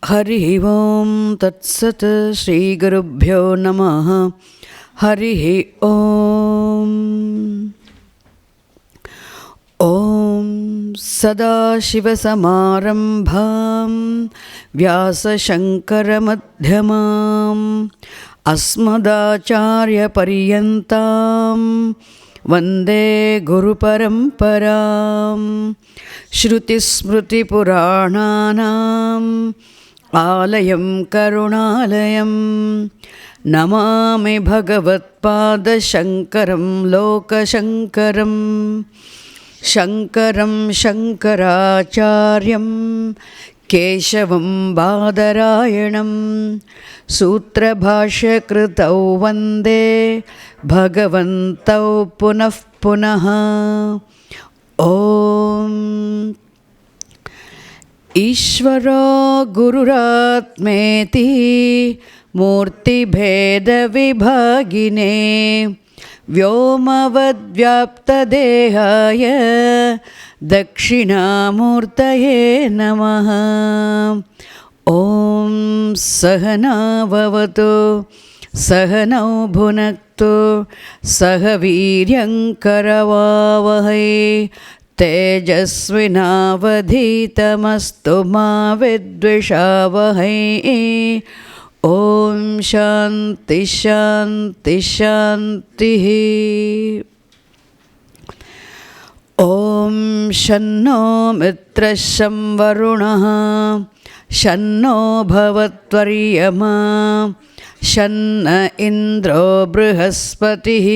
हरि ओं तत्सत् श्रीगुरुभ्यो नमः। हरि ओं। ॐ सदाशिवसमारम्भां व्यासशङ्करमध्यमाम् अस्मदाचार्यपर्यन्तां वन्दे गुरुपरम्परां। श्रुतिस्मृतिपुराणानाम् आलयं करुणालयं नमामि भगवत्पादशङ्करं लोकशङ्करं। शङ्करं शङ्कराचार्यं केशवं बादरायणं सूत्रभाष्यकृतौ वन्दे भगवन्तौ पुनः पुनः। ॐ ईश्वरो गुरुरात्मेति मूर्तिभेदविभागिने व्योमवद्व्याप्तदेहाय दक्षिणामूर्तये नमः। ॐ सहना भवतु सहनौ भुनक्तु सह वीर्यङ्करवावहै तेजस्विनावधीतमस्तु मा विद्विषावहै। ॐ शान्ति शान्ति शान्तिः। ॐ शन्नो मित्रः शं वरुणः शन्नो भवत्वर्यमा शन्न इन्द्रो बृहस्पतिः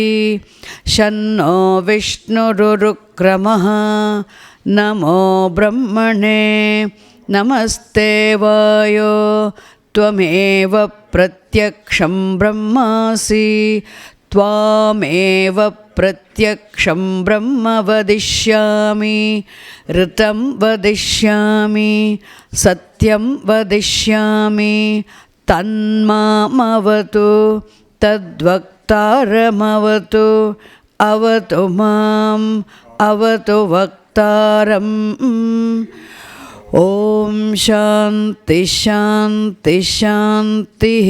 शन्नो विष्णुरुक्रमः। नमो ब्रह्मणे नमस्ते वायो त्वमेव प्रत्यक्षं ब्रह्मासि त्वामेव प्रत्यक्षं ब्रह्म वदिष्यामि ऋतं वदिष्यामि सत्यं वदिष्यामि तन्मामवतु तद्वक्तारमवतु अवतु माम् अवतु वक्तारम्। ॐ शान्ति शान्ति शान्तिः।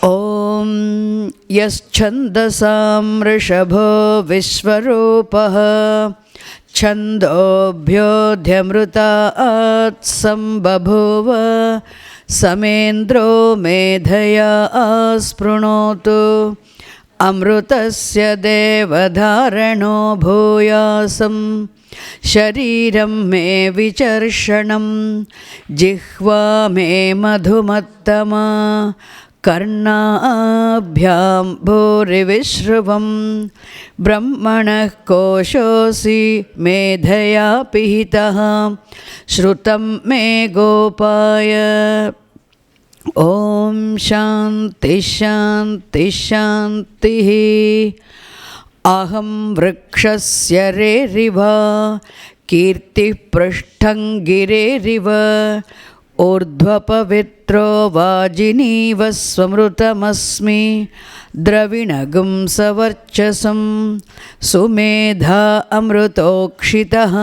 ॐ यश्छन्दसां वृषभो विश्वरूपः छन्दोभ्योऽध्यमृतात् सम्बभूव समेन्द्रो मेधया आस्पृणोतु अमृतस्य देवधारणो भूयासं शरीरं मे विचर्षणं जिह्वा मे मधुमत्तमा कर्णाभ्यां भूरिविश्रुवं ब्रह्मणः कोशोऽसि मेधया पिहितः श्रुतं मे गोपाय। ॐ शान्ति शान्ति शान्तिः। अहं वृक्षस्य रेरिव कीर्तिः पृष्ठं गिरेरिव ऊर्ध्वपवित्रो वाजिनीव स्वमृतमस्मि द्रविणगुं सवर्चसं सुमेधा अमृतोक्षितः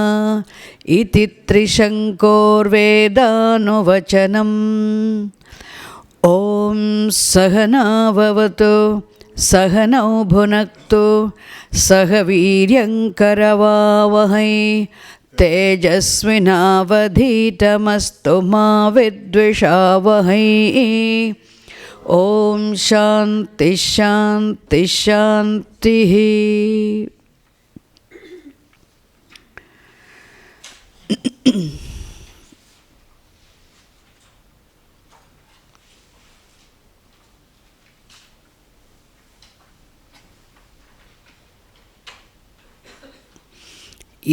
इति त्रिशङ्कोर्वेदानुवचनम्। ॐ सहना भवतु सहनौ भुनक्तु सह वीर्यङ्करवावहै तेजस्विनावधीतमस्तु मा विद्विषावहै। ॐ शान्ति शान्ति शान्तिः।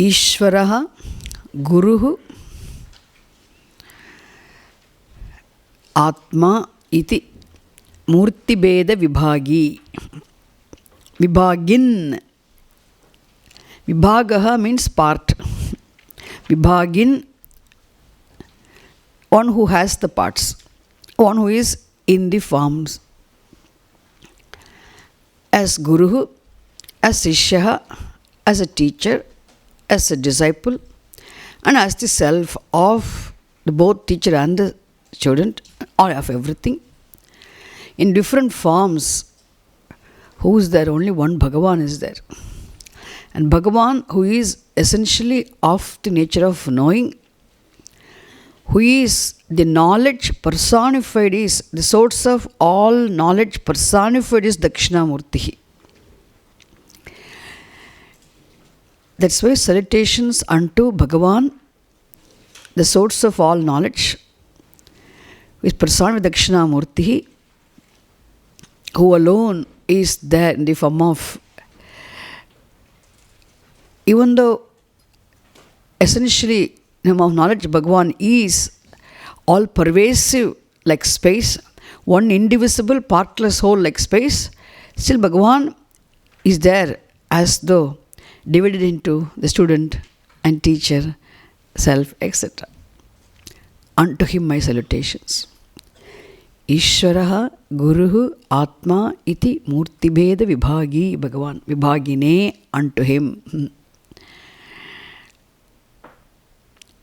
ईश्वरः गुरुः आत्मा इति मूर्तिभेदविभागी। विभागिन् विभागः means part. Vibhagin, one who has the parts, one who is in the forms. As Guru, as Shishya, as a teacher, as a disciple, and as the self of the both teacher and the student, or of everything, in different forms. Who is there? Only one Bhagavan is there. And Bhagavan, who is essentially of the nature of knowing, who is the knowledge personified, is the source of all knowledge personified, is Dakshinamurti. That's why salutations unto Bhagavan, the source of all knowledge, is personified Dakshinamurti, who alone is there in the form of, even though essentially name of knowledge Bhagavan is all pervasive like space, one indivisible partless whole like space, still Bhagavan is there as though divided into the student and teacher, self, etc. Unto him my salutations. Ishvaraha Guruhu Atma iti Murtibheda Vibhagi Bhagavan. Vibhagine unto him.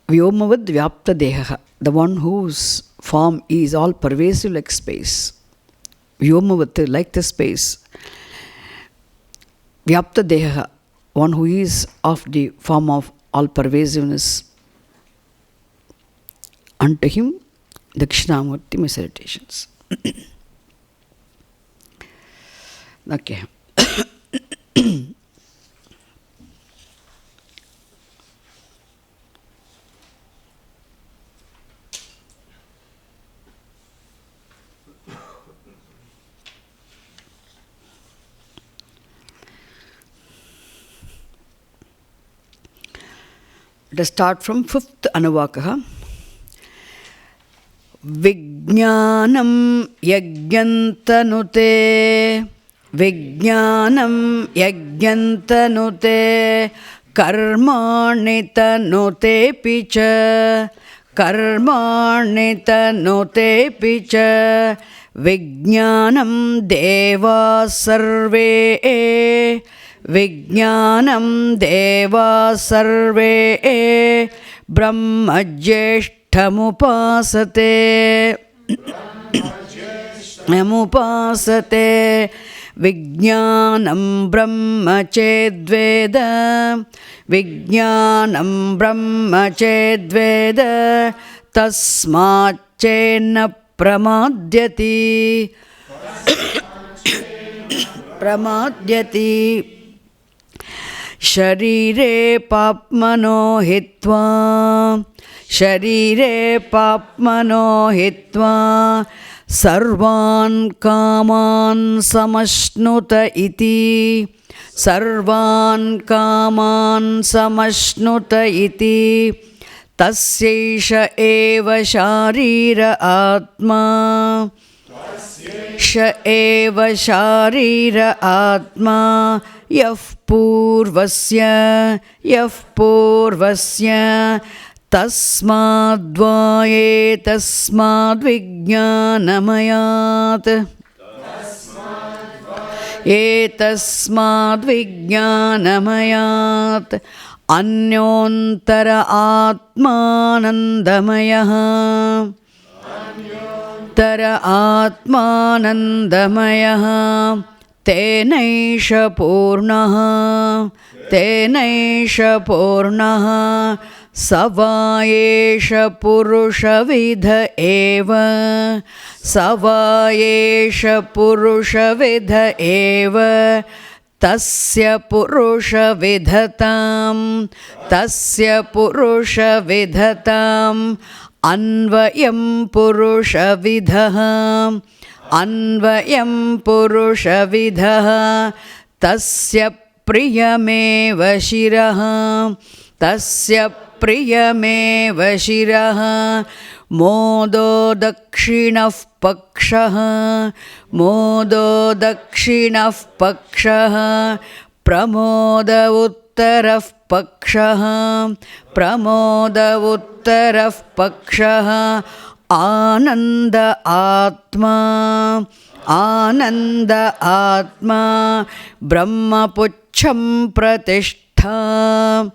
Vyomavad Vyapta Dehaha, the one whose form is all pervasive like space. Vyomavad, like the space. Vyapta Dehaha, one who is of the form of all pervasiveness. Unto him, Dakshinamurti, my salutations. Okay. Let us start from 5th Anuvakaha. Vijnanam yajnantanute, Vijnanam yajnantanute, Karmani tanute picha, Karmani tanute picha, Vijnanam deva sarve, Vijnanam deva sarve, Brahmajeshtamupasate, Namupasate, Vijnanam brahmachedveda, Vijnanam brahmachedveda, Tasmachena pramadyati, pramadyati. Sharire papmano hitva, Sharire papmano hitva, Sarvan kaman samashnuta iti, Sarvan kaman samashnuta iti, Tasyaisha eva sharira atma, Sha eva sharira atma, Yaf purvasya, Yaf purvasya, Tasmadvaye tasmad vijnanamayat, Etasmad vijnanamayat, Anyontara atmanandamayaha, Tara atmanandamayaha, Tenaisha purnaha, Tenaisha purnaha, Savayesha purusha vidha eva, Savayesha purusha vidha eva, Tasya purusha vidhatam, Tasya purusha vidhatam, Anvayam purusha vidham, Anvayam purusha vidha, Tasya priyameva shiraha, Tasya priyameva shiraha, Modo dakshinah pakshaha, Modo dakshinah pakshaha, Pramoda uttarah pakshaha, Pramoda uttarah pakshaha, Ananda Atma, Ananda Atma, Brahma Pucham Pratishtha,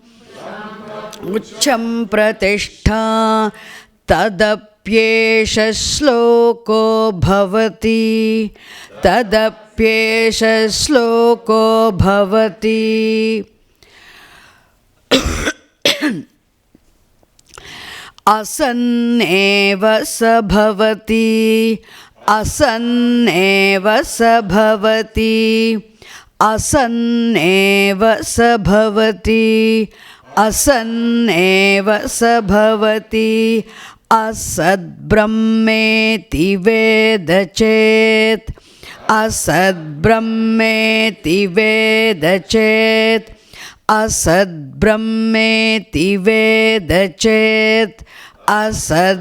Ucham Pratishtha, तदप्येष श्लोको भवति तदप्येष श्लोको भवति असन्नेव स भवति असन्नेव स भवति असन्नेव स भवति असन्नेव स भवति असद्ब्रह्मेति वेद चेत् असद्ब्रह्मेति वेद चेत् असद्ब्रह्मेति वेद चेत् असद्ब्रह्मेति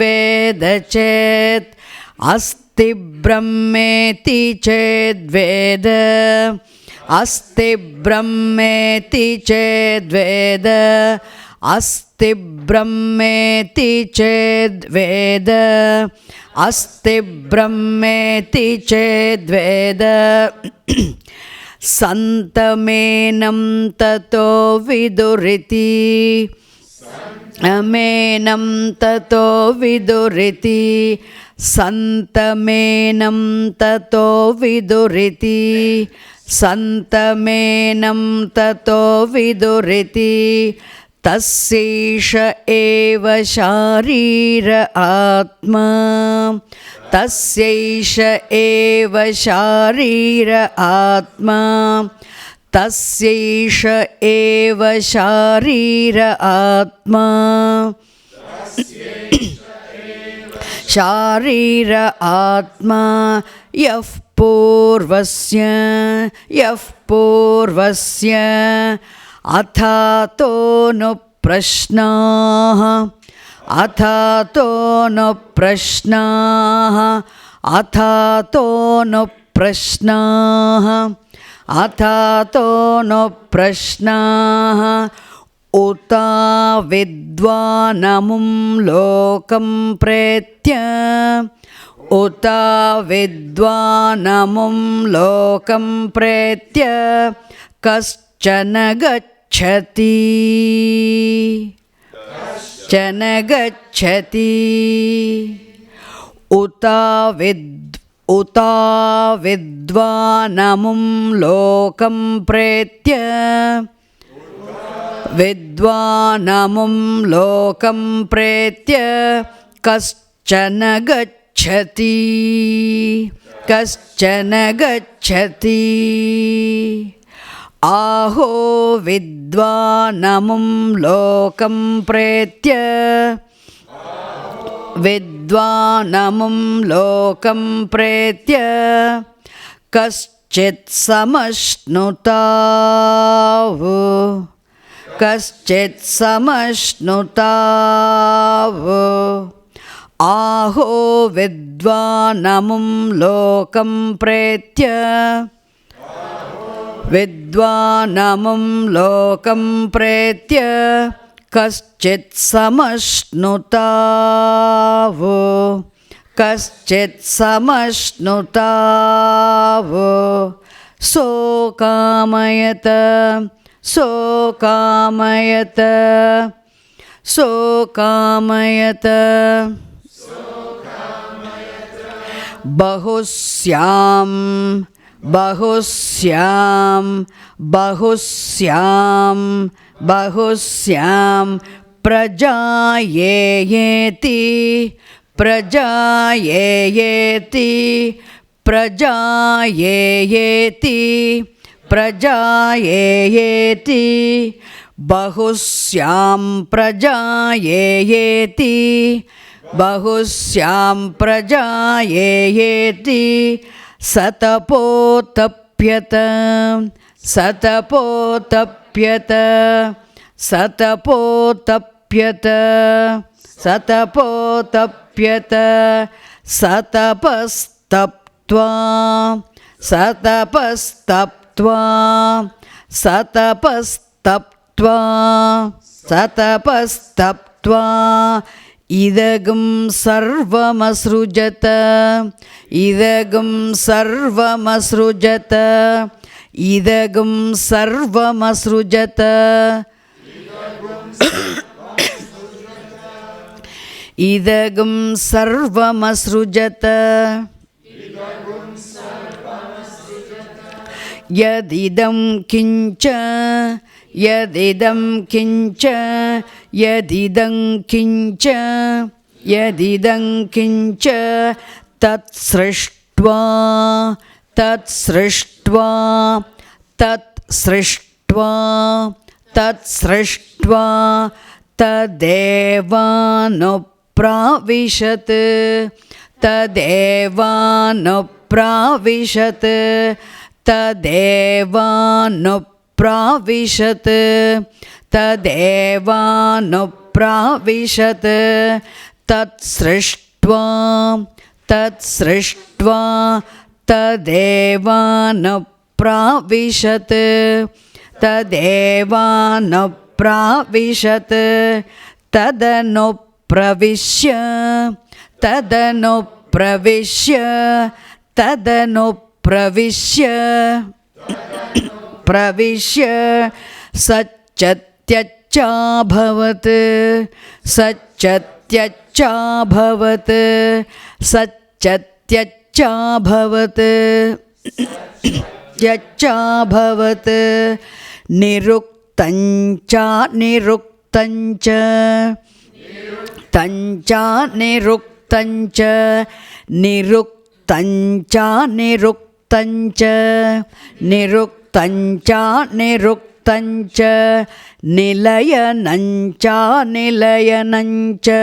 वेद चेत् अस्ति ब्रह्मेति चेद्वेद अस्ति ब्रह्मेति चेद्वेद अस्ति ब्रह्मेति चेद्वेद अस्ति ब्रह्मेति चेद्वेद सन्तमेनं ततो विदुरिति अमेनं ततो विदुरिति सन्तमेनं ततो विदुरिति सन्तमेनं ततो विदुरिति तस्यैष एव शारीर आत्मा तस्यैष एव शारीर आत्मा तस्यैष एव शारीर आत्मा शारीर आत्मा यः पूर्वस्य अथातो नु प्रश्नाः अथातो नु प्रश्नाः अथातो नु प्रश्नाः अथातो नु प्रश्नाः उता विद्वानमुं लोकं प्रेत्य उता विद्वानमुं लोकं प्रेत्य कश्चन गच्छति कश्चन गच्छति उता विद्वानमुं लोकं प्रेत्य विद्वानमुं लोकं प्रेत्य कश्चन गच्छति कश्चन गच्छति आहो विद्वानमुं लोकं प्रेत्य विद्वानमुं लोकं प्रेत्य कश्चित् समश्नुताव कश्चित् समश्नुताव आहो विद्वानमुं लोकं प्रेत्य विद्वानमुं लोकं प्रेत्य कश्चित् समश्नुताव कश्चित् समश्नुताव सोकामयत सोकामयत सोकामयत बहुस्यां बहुस्यां बहुस्यां बहुस्यां प्रजायेयेति प्रजायेयेति प्रजायेयेति प्रजायेयेति बहुस्यां प्रजायेयेति बहुस्यां प्रजायेयेति सतपोतप्यत सतपोतप्यत सतपोतप्यत सतपोतप्यत सतपस्तप्त्वा सतपस्तप्त्वा सतपस्तप्त्वा सतपस्तप्त्वा इदगं सर्वमसृजत इदगं सर्वमसृजत इदगं सर्वमसृजत idagam sarvamasrujata yadidam kincha yadidam kincha yadidam kincha yadidam kincha tat srishtva tat srishtva tat srishtva tat srishtva tadevanupravishat tadevanupravishat tadevanupravishat tadevanupravishat tat srishtva tat srishtva tadevanupravishat tadevanupravishat tadanupravishya tadanupravishya tadanupravishya pravishya satyacha bhavat satyacha bhavat satyacha bhavat yacha bhavat niruktancha niruktancha tancha niruktancha niruktancha niruktancha niruktancha niruktancha nilayanancha nilayanancha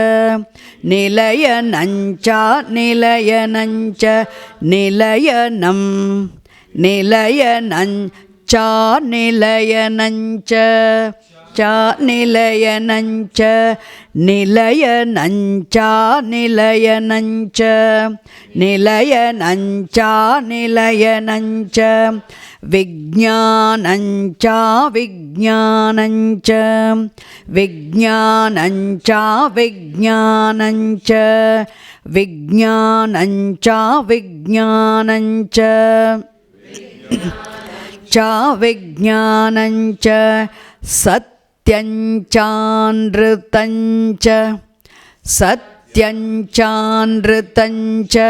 nilayanancha nilayanancha nilayanam nilayanancha nilayanancha cha nilayanancha nilayanancha nilayanancha nilayanancha nilayanancha vijnanancha vijnanancha vijnanancha vijnanancha vijnanancha vijnanancha cha vijnanancha satyanchandritancha satyanchandritancha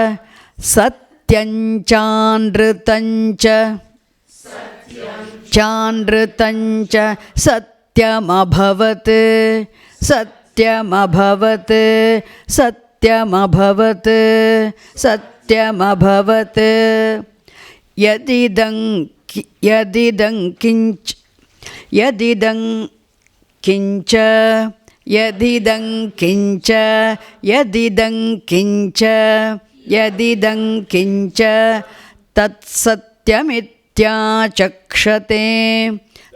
satyanchandritancha chandritancha satyamabhavat satyamabhavat satyamabhavat satyamabhavat yadidam kinch yadidam kincha yadidam kincha yadidam kincha yadidam kincha tat satymitya chakshate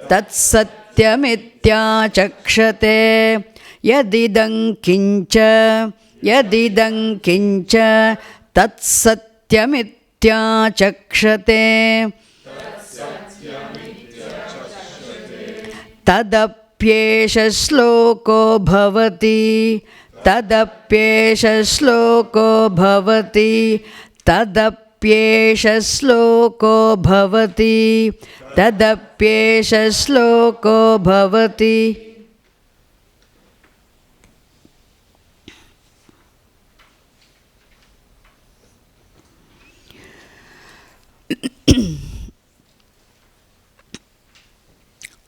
tat satymitya chakshate yadidam kincha yadidam kincha tat satymitya chakshate tadapyesha sloko bhavati tadapyesha sloko bhavati tadapyesha sloko bhavati tadapyesha sloko bhavati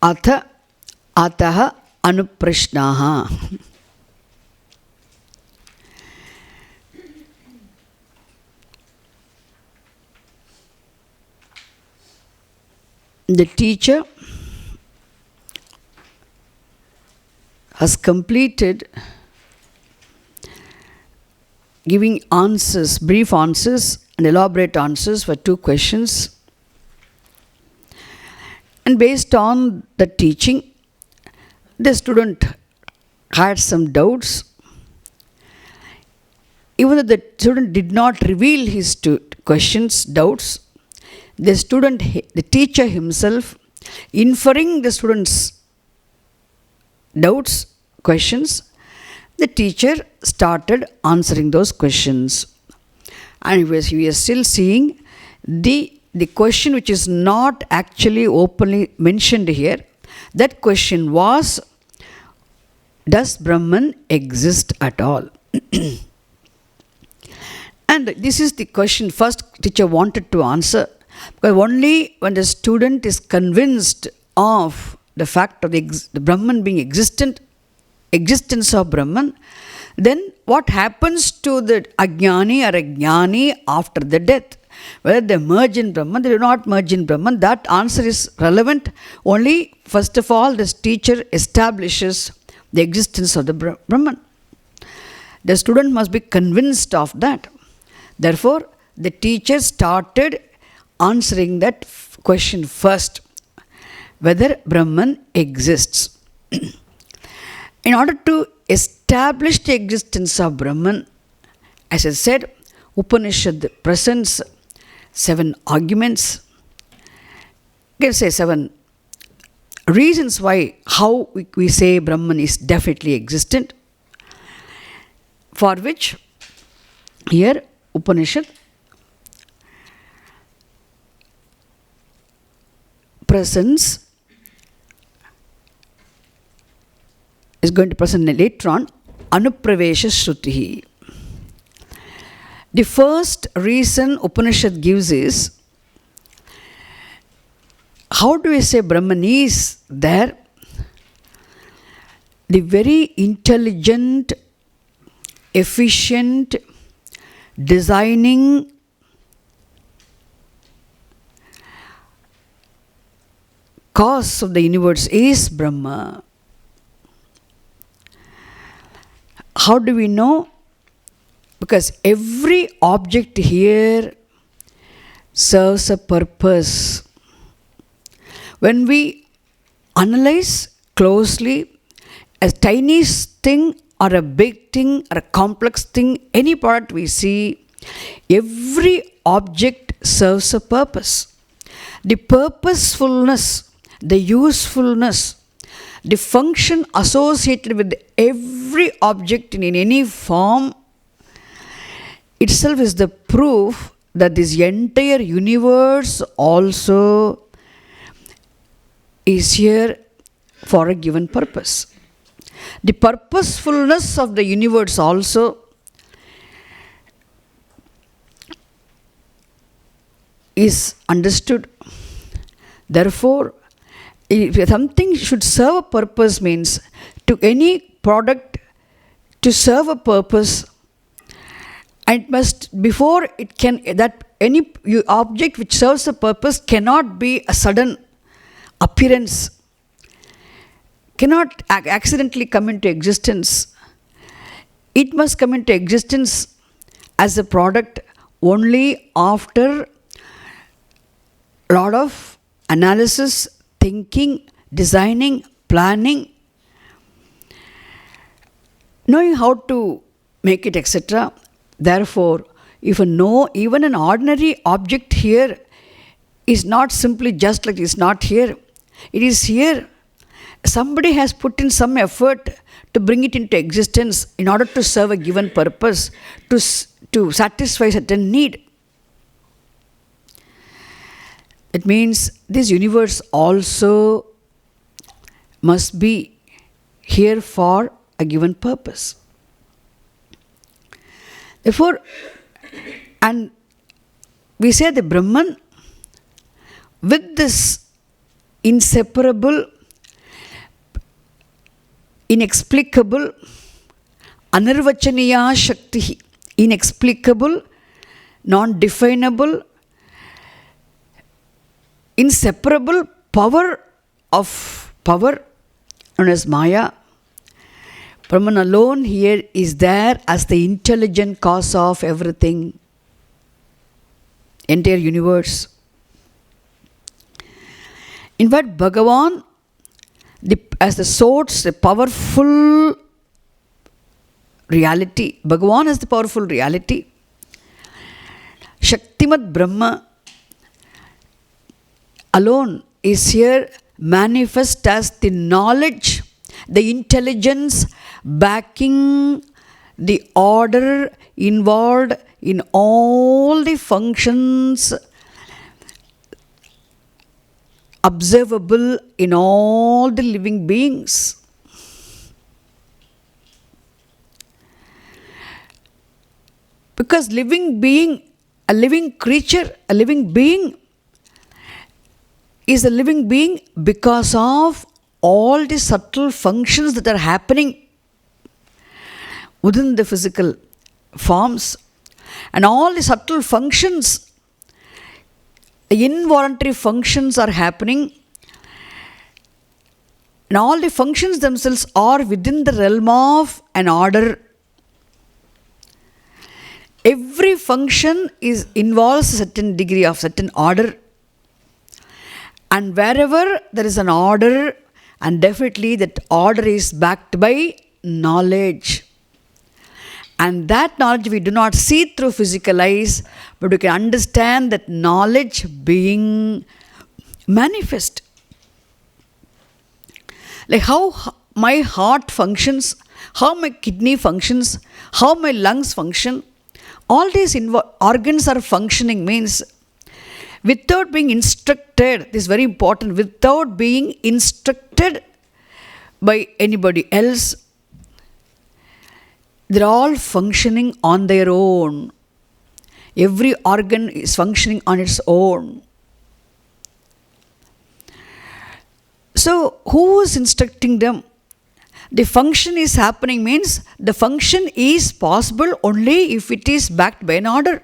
atha atah anuprashnaha. The teacher has completed giving answers, brief answers and elaborate answers for 2 questions. And based on the teaching, the student had some doubts. Even though the student did not reveal his questions, doubts, the teacher himself, inferring the student's doubts, questions, the teacher started answering those questions. And we are still seeing the question which is not actually openly mentioned here. That question was, does Brahman exist at all? And this is the question first teacher wanted to answer. Because only when the student is convinced of the fact of the Brahman being existence of Brahman, then what happens to the Ajnani or Ajnani after the death? Whether they merge in Brahman, they do not merge in Brahman, that answer is relevant only, first of all, this teacher establishes the existence of the Brahman. The student must be convinced of that. Therefore, the teacher started answering that question first, whether Brahman exists. In order to establish the existence of Brahman, as I said, Upanishad presents 7 arguments. You can say 7 reasons how we say Brahman is definitely existent, for which here Upanishad presents is going to present later on Anupravesha Shruti. The first reason Upanishad gives is, how do we say Brahman is there? The very intelligent, efficient, designing cause of the universe is Brahma. How do we know? Because every object here serves a purpose. When we analyze closely a tiny thing or a big thing or a complex thing, any product we see, every object serves a purpose. The purposefulness, the usefulness, the function associated with every object in any form itself is the proof that this entire universe also is here for a given purpose. The purposefulness of the universe also is understood. Therefore, if something should serve a purpose, means to any product to serve a purpose, and it must, before it can, that any object which serves a purpose cannot be a sudden appearance, cannot accidentally come into existence. It must come into existence as a product only after a lot of analysis, thinking, designing, planning, knowing how to make it, etc. Therefore, if even an ordinary object here is not simply just like it's not here, it is here. Somebody has put in some effort to bring it into existence in order to serve a given purpose, to satisfy certain need. It means this universe also must be here for a given purpose. Therefore, and we say the Brahman, with this inseparable, inexplicable, anirvachaniya shakti, inexplicable, non-definable, inseparable power known as Maya. Brahman alone here is there as the intelligent cause of everything, entire universe. In fact, Bhagavan, as the source, the powerful reality, Bhagavan is the powerful reality. Shaktimat Brahma alone is here manifest as the knowledge, the intelligence backing the order involved in all the functions observable in all the living beings. Because living being, a living creature, a living being is a living being because of all the subtle functions that are happening within the physical forms, and all the subtle functions, the involuntary functions are happening, and all the functions themselves are within the realm of an order. Every function involves a certain degree of certain order, and wherever there is an order, and definitely that order is backed by knowledge. And that knowledge we do not see through physical eyes, but we can understand that knowledge being manifest. Like how my heart functions, how my kidney functions, how my lungs function, all these organs are functioning means without being instructed, this is very important, without being instructed by anybody else, they're all functioning on their own. Every organ is functioning on its own. So, who is instructing them? The function is happening means the function is possible only if it is backed by an order.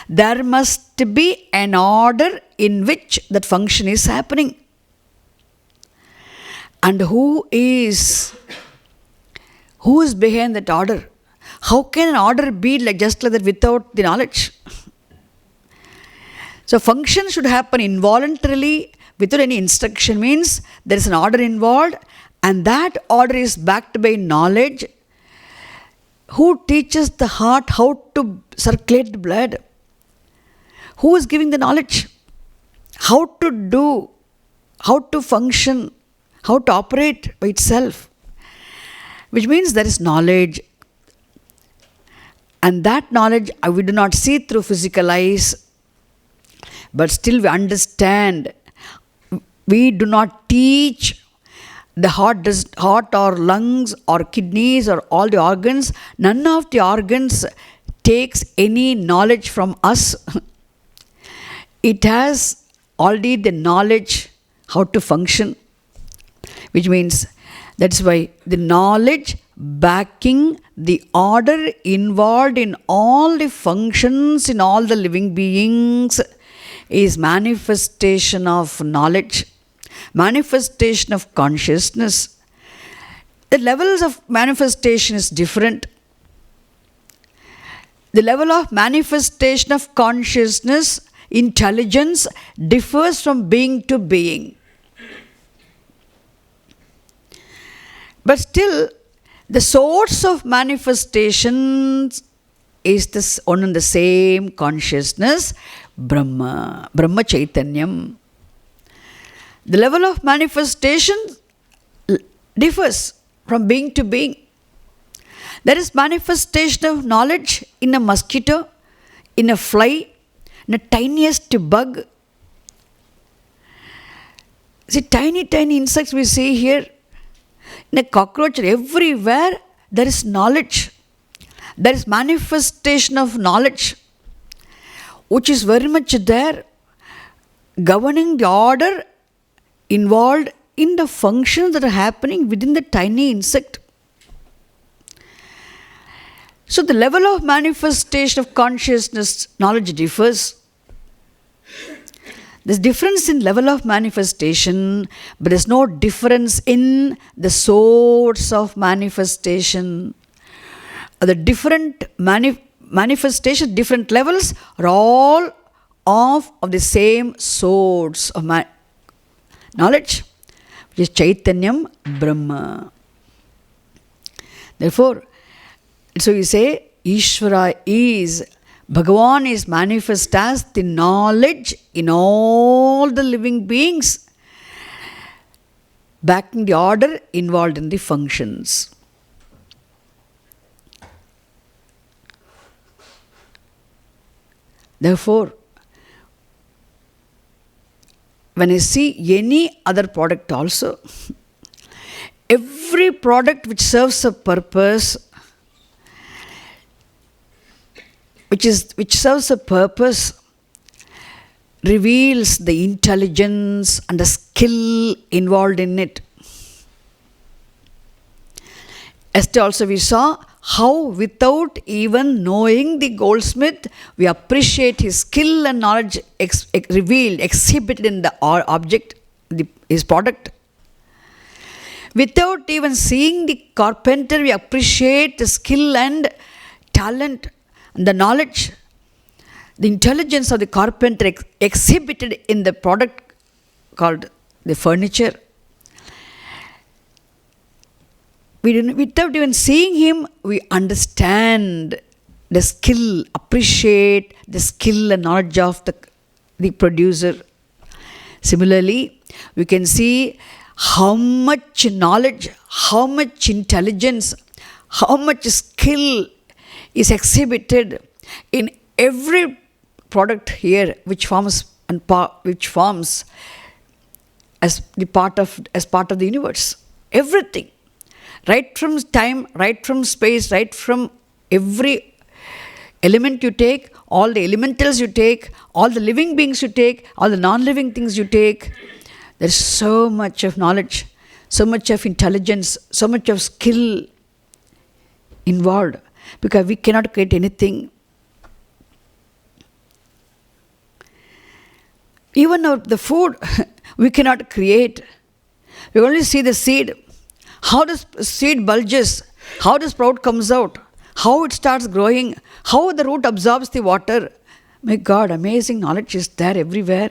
There must be an order in which that function is happening. And who is behind that order? How can an order be just like that without the knowledge? So function should happen involuntarily without any instruction means there is an order involved, and that order is backed by knowledge. Who teaches the heart how to circulate the blood? Who is giving the knowledge? How to do, how to function, how to operate by itself? Which means there is knowledge. And that knowledge we do not see through physical eyes, but still we understand. We do not teach the heart or lungs or kidneys or all the organs. None of the organs takes any knowledge from us. It has already the knowledge how to function, which means that's why the knowledge backing the order involved in all the functions in all the living beings is manifestation of knowledge, manifestation of consciousness. The levels of manifestation is different. The level of manifestation of consciousness, intelligence differs from being to being. But still, the source of manifestations is this one and the same consciousness, Brahma, Brahma Chaitanyam. The level of manifestation differs from being to being. There is manifestation of knowledge in a mosquito, in a fly, in a tiniest bug. See, tiny insects we see here. In a cockroach, everywhere there is knowledge. There is manifestation of knowledge, which is very much there, governing the order involved in the functions that are happening within the tiny insect. So the level of manifestation of consciousness, knowledge differs. There's difference in level of manifestation, but there's no difference in the source of manifestation. The different manifestation, different levels are all of the same source of knowledge, which is Chaitanyam Brahma. Therefore, so you say Ishvara is, Bhagavan is manifest as the knowledge in all the living beings, backing the order involved in the functions. Therefore, when I see any other product also, every product which serves a purpose which serves a purpose, reveals the intelligence and the skill involved in it. Yesterday also we saw how without even knowing the goldsmith, we appreciate his skill and knowledge revealed, exhibited in the object, his product. Without even seeing the carpenter, we appreciate the skill and talent and the knowledge, the intelligence of the carpenter exhibited in the product called the furniture. Without even seeing him, we understand the skill, appreciate the skill and knowledge of the producer. Similarly, we can see how much knowledge, how much intelligence, how much skill is exhibited in every product here, which forms as part of the universe. Everything, right from time, right from space, right from every element you take, all the elementals you take, all the living beings you take, all the non-living things you take. There's so much of knowledge, so much of intelligence, so much of skill involved, because we cannot create anything. Even the food we cannot create. We only see the seed. How the seed bulges, how the sprout comes out, how it starts growing, how the root absorbs the water. My God, amazing knowledge is there everywhere.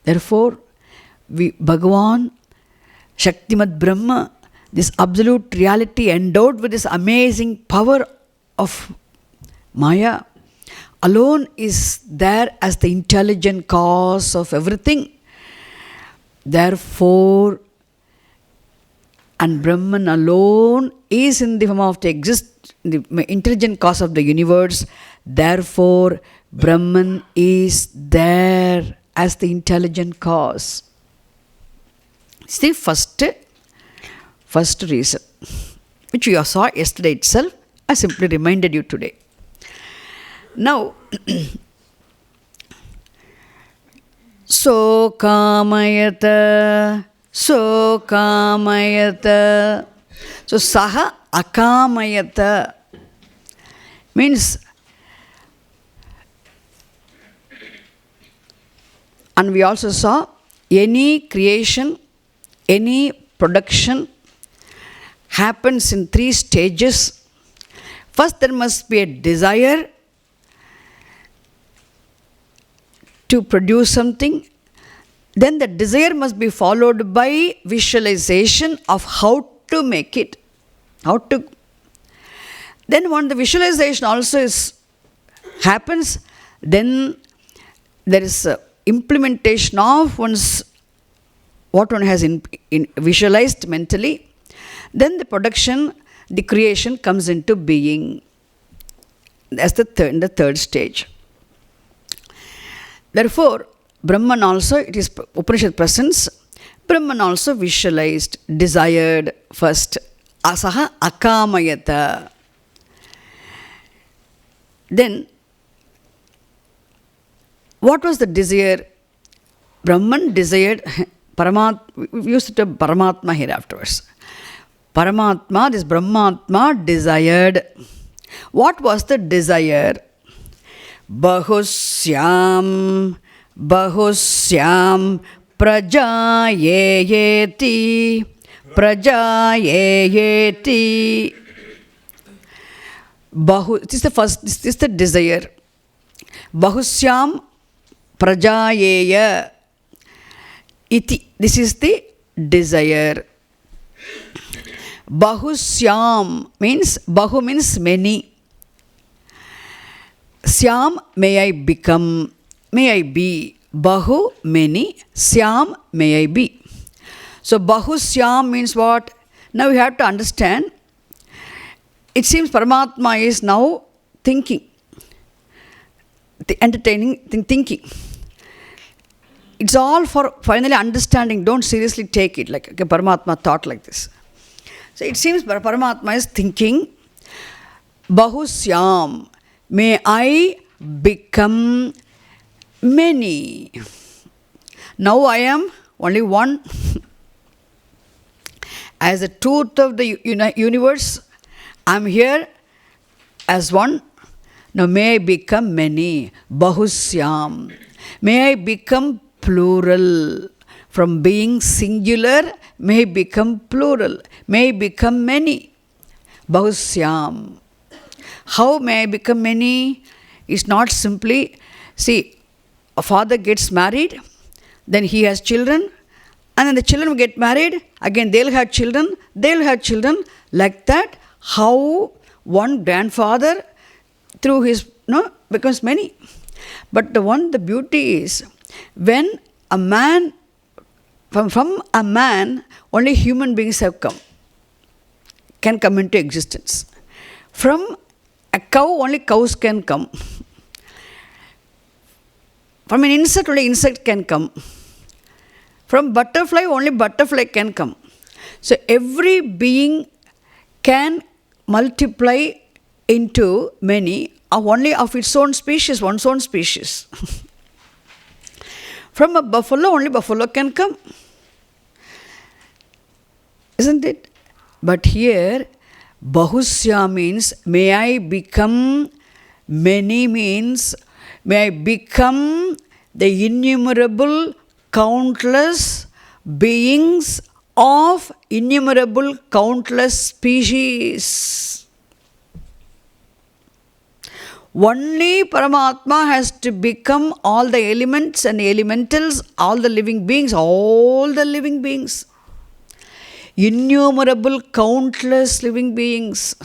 Therefore, Bhagavan, Shaktimat Brahma, this absolute reality endowed with this amazing power of Maya, alone is there as the intelligent cause of everything. Therefore, and Brahman alone is in the form of the intelligent cause of the universe. Therefore, Brahman is there as the intelligent cause. It's the first reason, which you saw yesterday itself. I simply reminded you today. Now, so kamayata. So kamayata. So saha akamayata means, and we also saw any creation, any production happens in 3 stages. First, there must be a desire to produce something. Then the desire must be followed by visualization of how to make it. Then when the visualization also happens, then there is implementation of what one has visualized mentally. Then the production, the creation comes into being as in the third stage. Therefore, Brahman also, it is Upanishad presence, Brahman also visualized, desired first. Asaha akamayata. Then, what was the desire? Brahman desired we used to have Paramatma here afterwards. Paramatma, this Brahmatma desired. What was the desire? Bahusyam prajayeti. This is the desire. Bahusyam prajayeya iti. This is the desire. Bahusyam means, Bahu means many. Syam, may I become, may I be. Bahu, many. Syam, may I be. So Bahusyam means what? Now we have to understand. It seems Paramatma is now thinking, thinking. It's all for finally understanding. Don't seriously take it like okay, Paramatma thought like this. So it seems Paramatma is thinking, Bahusyam, may I become many. Now I am only one. As the truth of the universe, I am here as one. Now may I become many. Bahusyam. May I become plural. From being singular, may I become plural. May I become many. Bahusyam. How may I become many? It's not simply, see, a father gets married, then he has children, and then the children get married, again they'll have children, like that, how one grandfather through his, becomes many. But the beauty is, when a man, from a man, only human beings can come into existence. From a cow, only cows can come. From an insect, only insect can come. From butterfly, only butterfly can come. So every being can multiply into many, only of its own species, one's own species. From a buffalo, only buffalo can come. Isn't it? But here, Bahusya means, may I become many, means, may I become the innumerable, countless beings of innumerable, countless species. Only Paramatma has to become all the elements and elementals, all the living beings, innumerable, countless living beings,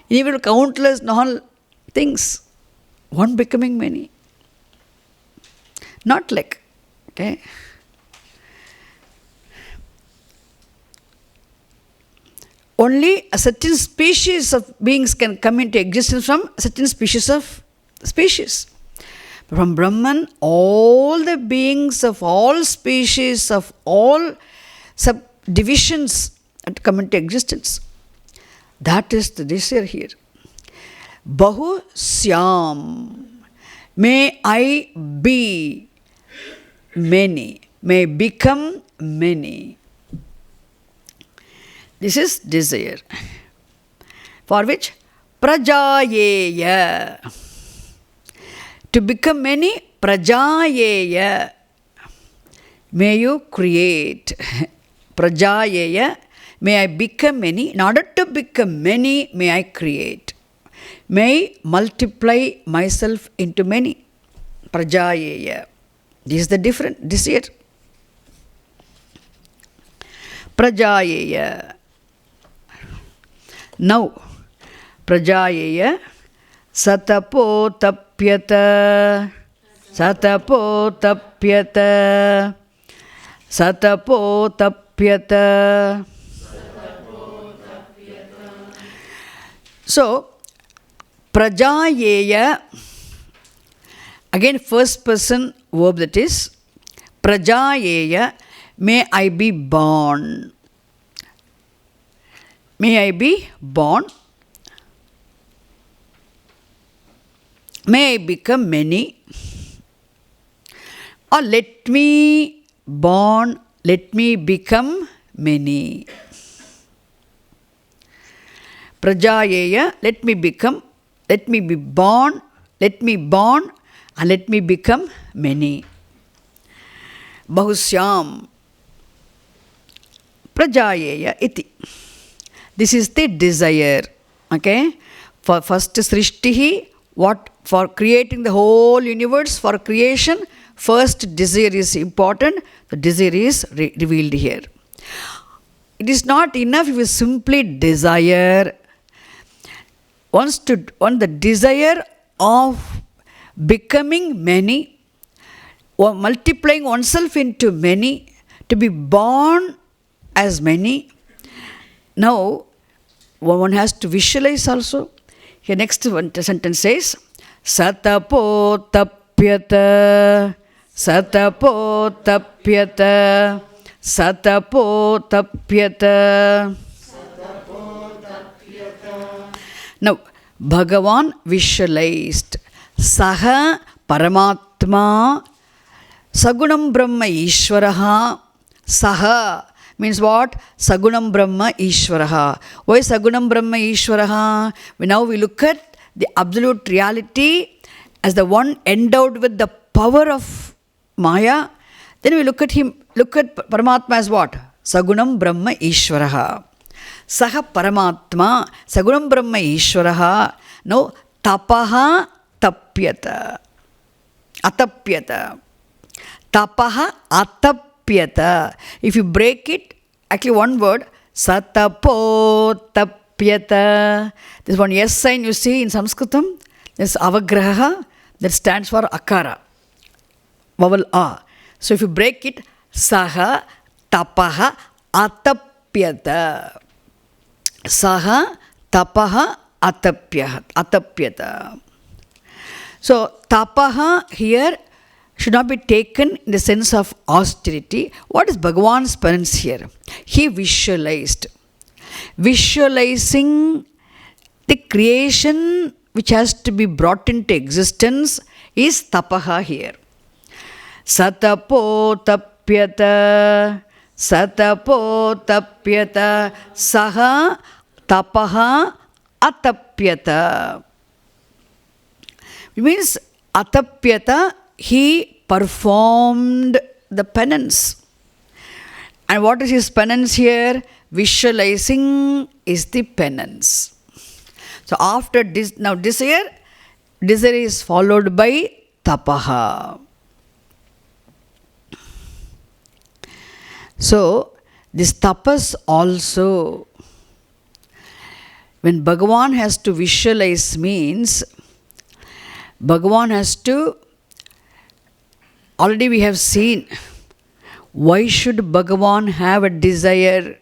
even countless non things, one becoming many. Not like, okay. Only a certain species of beings can come into existence from a certain species of species. From Brahman, all the beings of all species, of all subdivisions come into existence. That is the desire here. Bahu Syam. May I be many. May become many. This is desire. For which? Prajayeya. To become many, Prajayeya. May you create. Prajayeya. May I become many. In order to become many, may I create. May I multiply myself into many. Prajayeya. This is the different desire. Prajayeya. Now, Prajayeya Satapo Tapyata. Satapo Tapyata. Satapo Tapyata. So, Prajayeya, again first person verb, that is Prajayeya, may I be born. May I be born. May I become many. Or let me born, let me become many. Prajayeya, let me become, let me be born, let me born, and let me become many. Bahusyam Prajayeya iti. This is the desire. Okay? For first Srishtihi, what? For creating the whole universe, for creation, first desire is important. The desire is revealed here. It is not enough if you simply desire. Once the desire of becoming many, or multiplying oneself into many, to be born as many. Now, one has to visualize also. Here next one sentence says, Satapo Tapyata. Satapo Tapyata. Satapo Tapyata. Now, Bhagavan visualized. Saha Paramatma Sagunam Brahma Ishwaraha. Saha means what? Sagunam Brahma Ishwaraha. Why Sagunam Brahma Ishwaraha? Now we look at the absolute reality as the one endowed with the power of Maya. Then we look at him, look at Paramatma as what? Sagunam Brahma Ishwaraha. Saha Paramatma Sagunam Brahma Ishwaraha. Now Tapaha Tapyata. Atapyata. Tapaha Atapyata. If you break it, actually one word, Satapo Tapyata. There's one yes sign you see in Sanskritam. There's Avagraha that stands for Akara. Vowel A. So if you break it, Saha Tapaha Atapyata. Saha Tapaha Atapyata. So Tapaha here should not be taken in the sense of austerity. What is Bhagavan's penance here? He visualized. Visualizing the creation which has to be brought into existence is Tapaha here. Satapo Tapyata. Satapo Tapyata. Saha Tapaha Atapyata. It means Atapyata, he performed the penance. And what is his penance here? Visualizing is the penance. So after this, now desire is followed by tapaha. So this tapas also, when Bhagavan has to visualize means, Bhagavan has to, already we have seen, why should Bhagavan have a desire?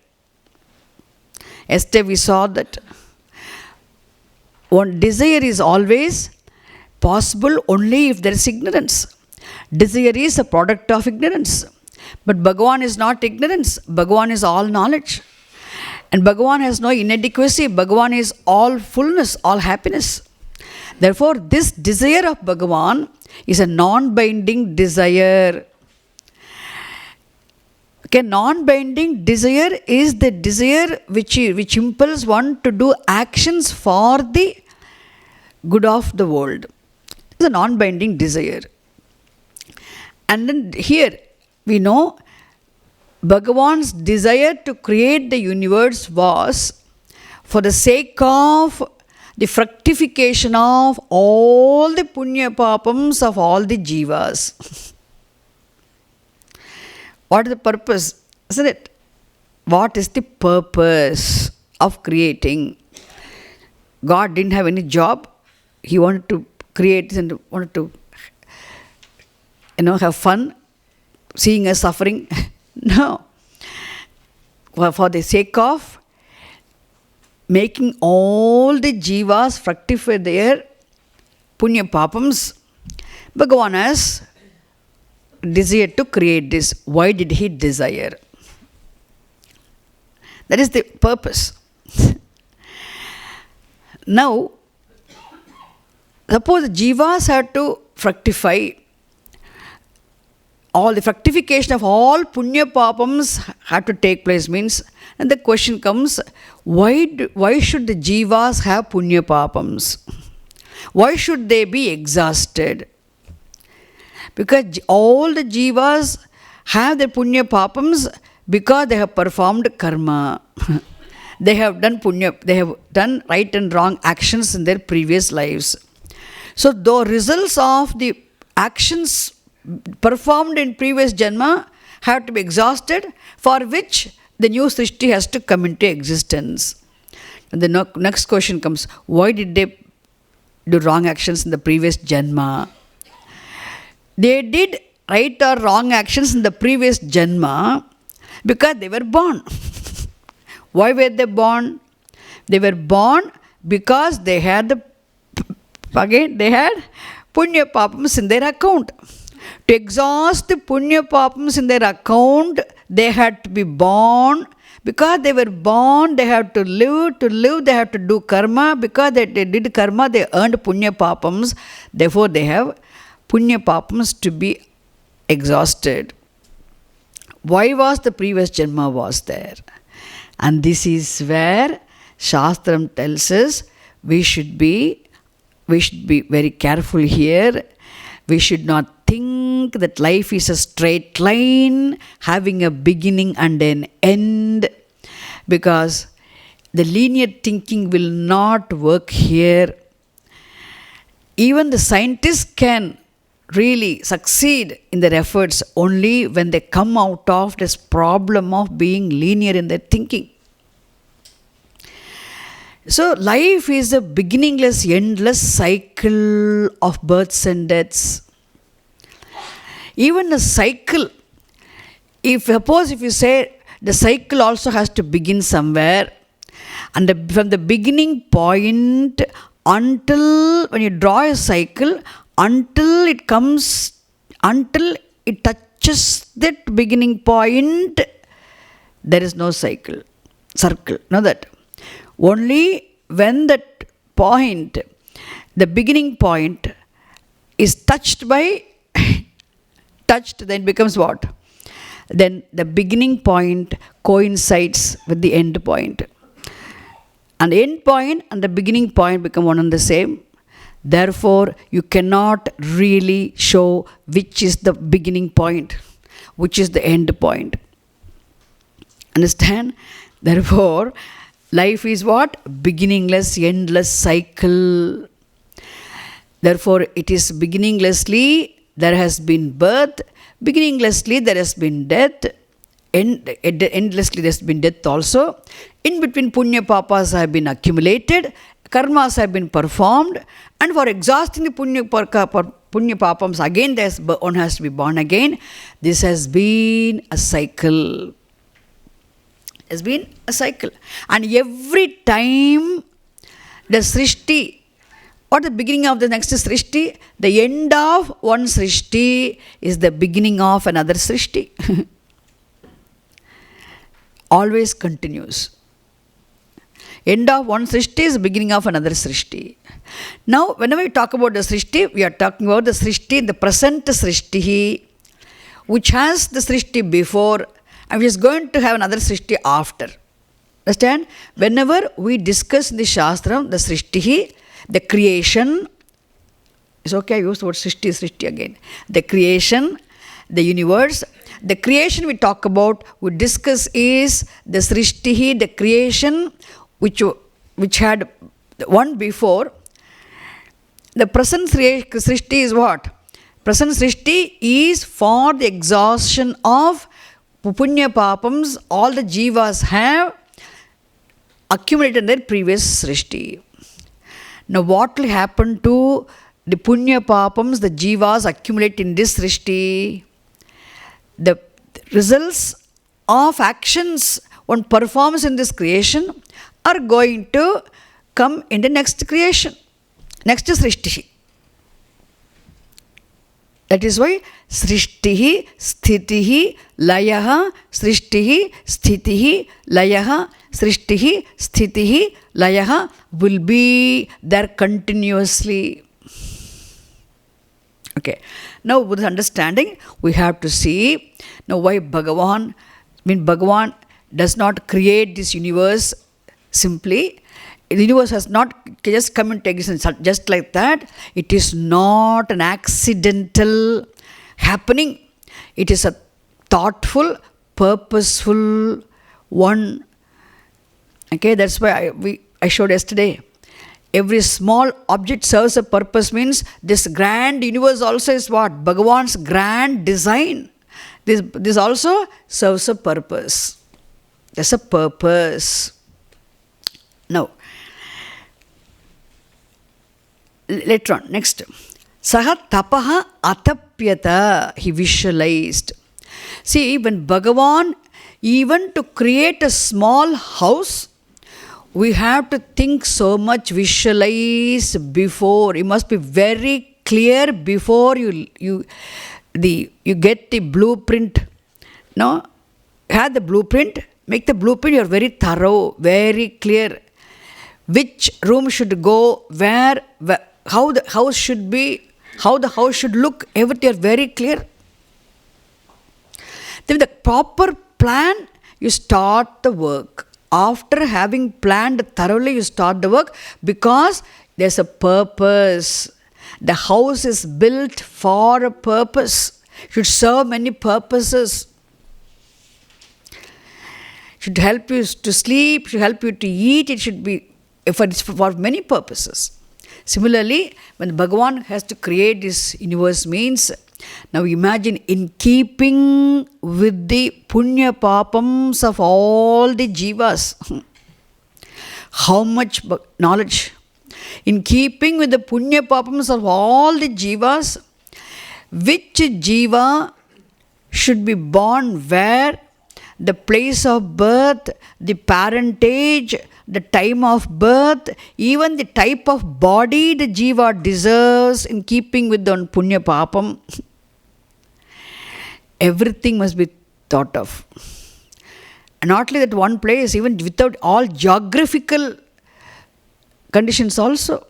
Yesterday we saw that one desire is always possible only if there is ignorance. Desire is a product of ignorance. But Bhagavan is not ignorance. Bhagavan is all knowledge. And Bhagavan has no inadequacy. Bhagavan is all fullness, all happiness. Therefore, this desire of Bhagavan is a non-binding desire. Okay, non-binding desire is the desire which impels one to do actions for the good of the world. It's a non-binding desire. And then here we know Bhagavan's desire to create the universe was for the sake of the fructification of all the punya papams of all the jivas. What is the purpose? Isn't it? What is the purpose of creating? God didn't have any job. He wanted to create and wanted to, have fun, seeing us suffering. No. For the sake of making all the jivas fructify their punya papams, Bhagavan has desired to create this. Why did he desire? That is the purpose. Now, suppose jivas have to fructify, all the fructification of all punya papams have to take place means, and the question comes, why should the jivas have punya papams? Why should they be exhausted? Because all the jivas have their punya papams because they have performed karma. They have done punya, they have done right and wrong actions in their previous lives. So the results of the actions performed in previous janma have to be exhausted, for which the new Srishti has to come into existence. And the next question comes, why did they do wrong actions in the previous janma? They did right or wrong actions in the previous janma because they were born. Why were they born? They were born because they had punya papams in their account. To exhaust the punya papams in their account, they had to be born Because they were born, they have to live, they have to do karma. Because they did karma, they earned punya papams. Therefore, they have punya papams to be exhausted. Why was the previous janma was there? And this is where Shastram tells us we should be very careful here. We should not think that life is a straight line having a beginning and an end, because the linear thinking will not work here. Even the scientists can really succeed in their efforts only when they come out of this problem of being linear in their thinking. So life is a beginningless, endless cycle of births and deaths. Even a cycle, if you say the cycle also has to begin somewhere, and from the beginning point until when you draw a cycle, until it touches that beginning point, there is no circle. Know that. Only when that point, the beginning point, is touched, then it becomes what? Then the beginning point coincides with the end point. And the end point and the beginning point become one and the same. Therefore, you cannot really show which is the beginning point, which is the end point. Understand? Therefore, life is what? Beginningless, endless cycle. Therefore, it is beginninglessly there has been birth, beginninglessly there has been death, endlessly there has been death also. In between, punya papas have been accumulated, karmas have been performed, and for exhausting the punya papams, again one has to be born again. This has been a cycle. Has been a cycle. And every time the Srishti, what the beginning of the next Srishti? The end of one Srishti is the beginning of another Srishti. Always continues. End of one Srishti is the beginning of another Srishti. Now, whenever we talk about the Srishti, we are talking about the Srishti, the present Srishti, which has the Srishti before, and which is going to have another Srishti after. Understand? Whenever we discuss in the Shastram, the Srishti, the creation, it's okay, I use the word Srishti again. The creation, the universe. The creation we talk about, we discuss is the Srishti, the creation which had one before. The present Srishti is what? Present Srishti is for the exhaustion of punya papams all the jivas have accumulated in their previous Srishti. Now what will happen to the punya papams, the jivas accumulate in this Srishti? The results of actions one performs in this creation are going to come in the next creation, next Srishti. That is why Srishtihi, Sthitihi, Layaha, Srishtihi, Sthitihi, Layaha, Srishtihi, Sthitihi, Layaha will be there continuously. Okay. Now, with this understanding, we have to see now why Bhagavan does not create this universe simply. The universe has not just come into existence just like that. It is not an accidental happening. It is a thoughtful, purposeful one. Okay, that's why I showed yesterday. Every small object serves a purpose means this grand universe also is what? Bhagavan's grand design. This also serves a purpose. There's a purpose. Now, later on, next. Saha tapaha atapyata, he visualized. See, when Bhagavan, even to create a small house, we have to think so much, visualize before. You must be very clear before you get the blueprint. No? Have the blueprint, make the blueprint, you're very thorough, very clear. Which room should go, where how the house should be, how the house should look, everything are very clear. Then with the proper plan, you start the work. After having planned thoroughly, you start the work because there's a purpose. The house is built for a purpose. It should serve many purposes. It should help you to sleep, should help you to eat, it should be for many purposes. Similarly, when Bhagavan has to create this universe means, now imagine in keeping with the punya papams of all the jivas. How much knowledge. In keeping with the punya papams of all the jivas, which jiva should be born where, the place of birth, the parentage, the time of birth, even the type of body the jiva deserves in keeping with the punya papam. Everything must be thought of. And not only that one place, even without all geographical conditions also.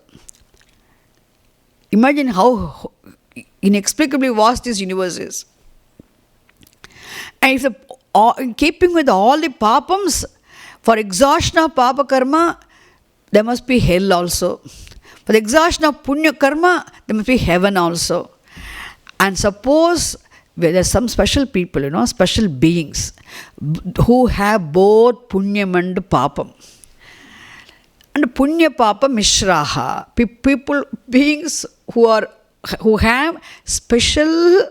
Imagine how inexplicably vast this universe is. And if in keeping with all the papams, for exhaustion of papa karma, there must be hell also. For the exhaustion of punya karma, there must be heaven also. And suppose there are some special people, special beings who have both punyam and papam. And punya papa mishraha, beings who have special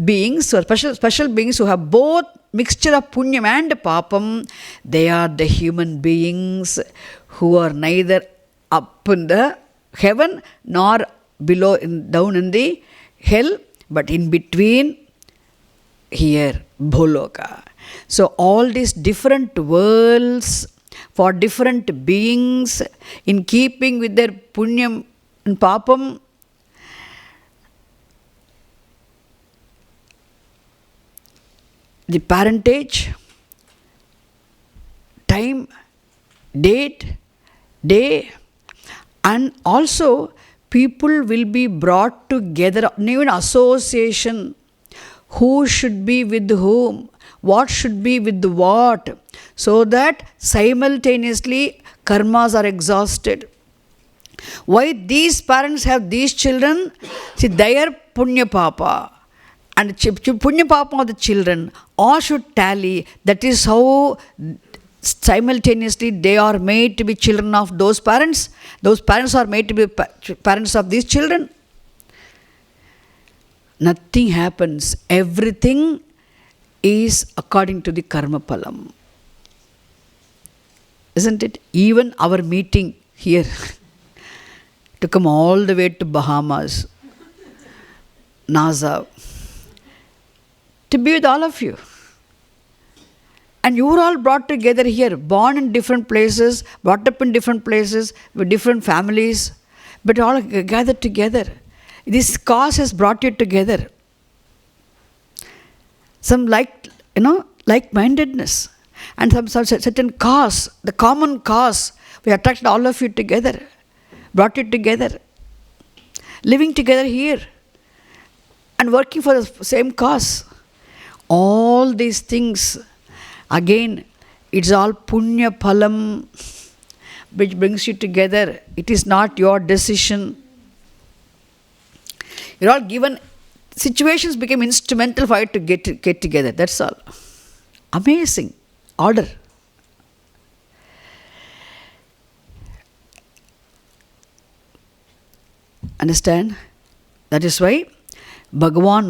beings, special beings who have both mixture of punyam and papam. They are the human beings who are neither up in the heaven nor below down in the hell, but in between here, Bholoka. So all these different worlds for different beings in keeping with their punyam and papam, the parentage, time, date, day, and also people will be brought together, even association, who should be with whom, what should be with what, so that simultaneously karmas are exhausted. Why these parents have these children? See, their punya papa and punya papa of the children all should tally. That is how simultaneously they are made to be children of those parents. Those parents are made to be parents of these children. Nothing happens. Everything is according to the karma palam. Isn't it? Even our meeting here to come all the way to Bahamas, NASA, to be with all of you. And you were all brought together here, born in different places, brought up in different places, with different families, but all gathered together. This cause has brought you together. Some like-mindedness. And some certain cause, the common cause, we attracted all of you together, brought you together, living together here, and working for the same cause. All these things, again, it's all punya phalam which brings you together. It is not your decision. You're all given, situations became instrumental for you to get together. That's all. Amazing order. Understand? That is why Bhagavan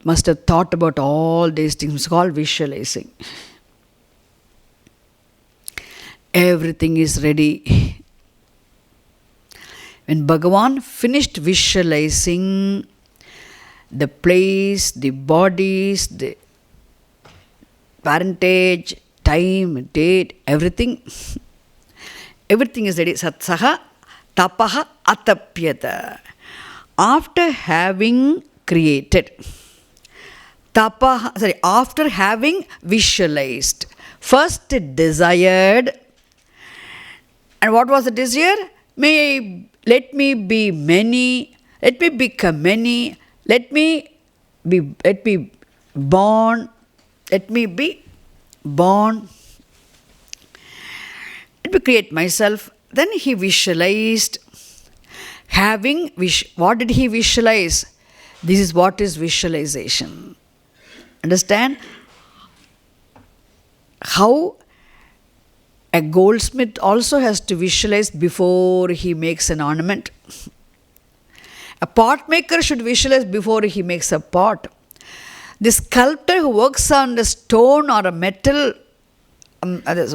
must have thought about all these things. It's called visualizing. Everything is ready. When Bhagavan finished visualizing the place, the bodies, the parentage, time, date, everything is ready. Satsaha tapaha atapyata. After having created, after having visualized. First desired. And what was the desire? Let me be many, let me become many, let me be born, let me create myself. Then he visualized. What did he visualize? This is what is visualization. Understand? How a goldsmith also has to visualize before he makes an ornament. A pot maker should visualize before he makes a pot. The sculptor who works on the stone or a metal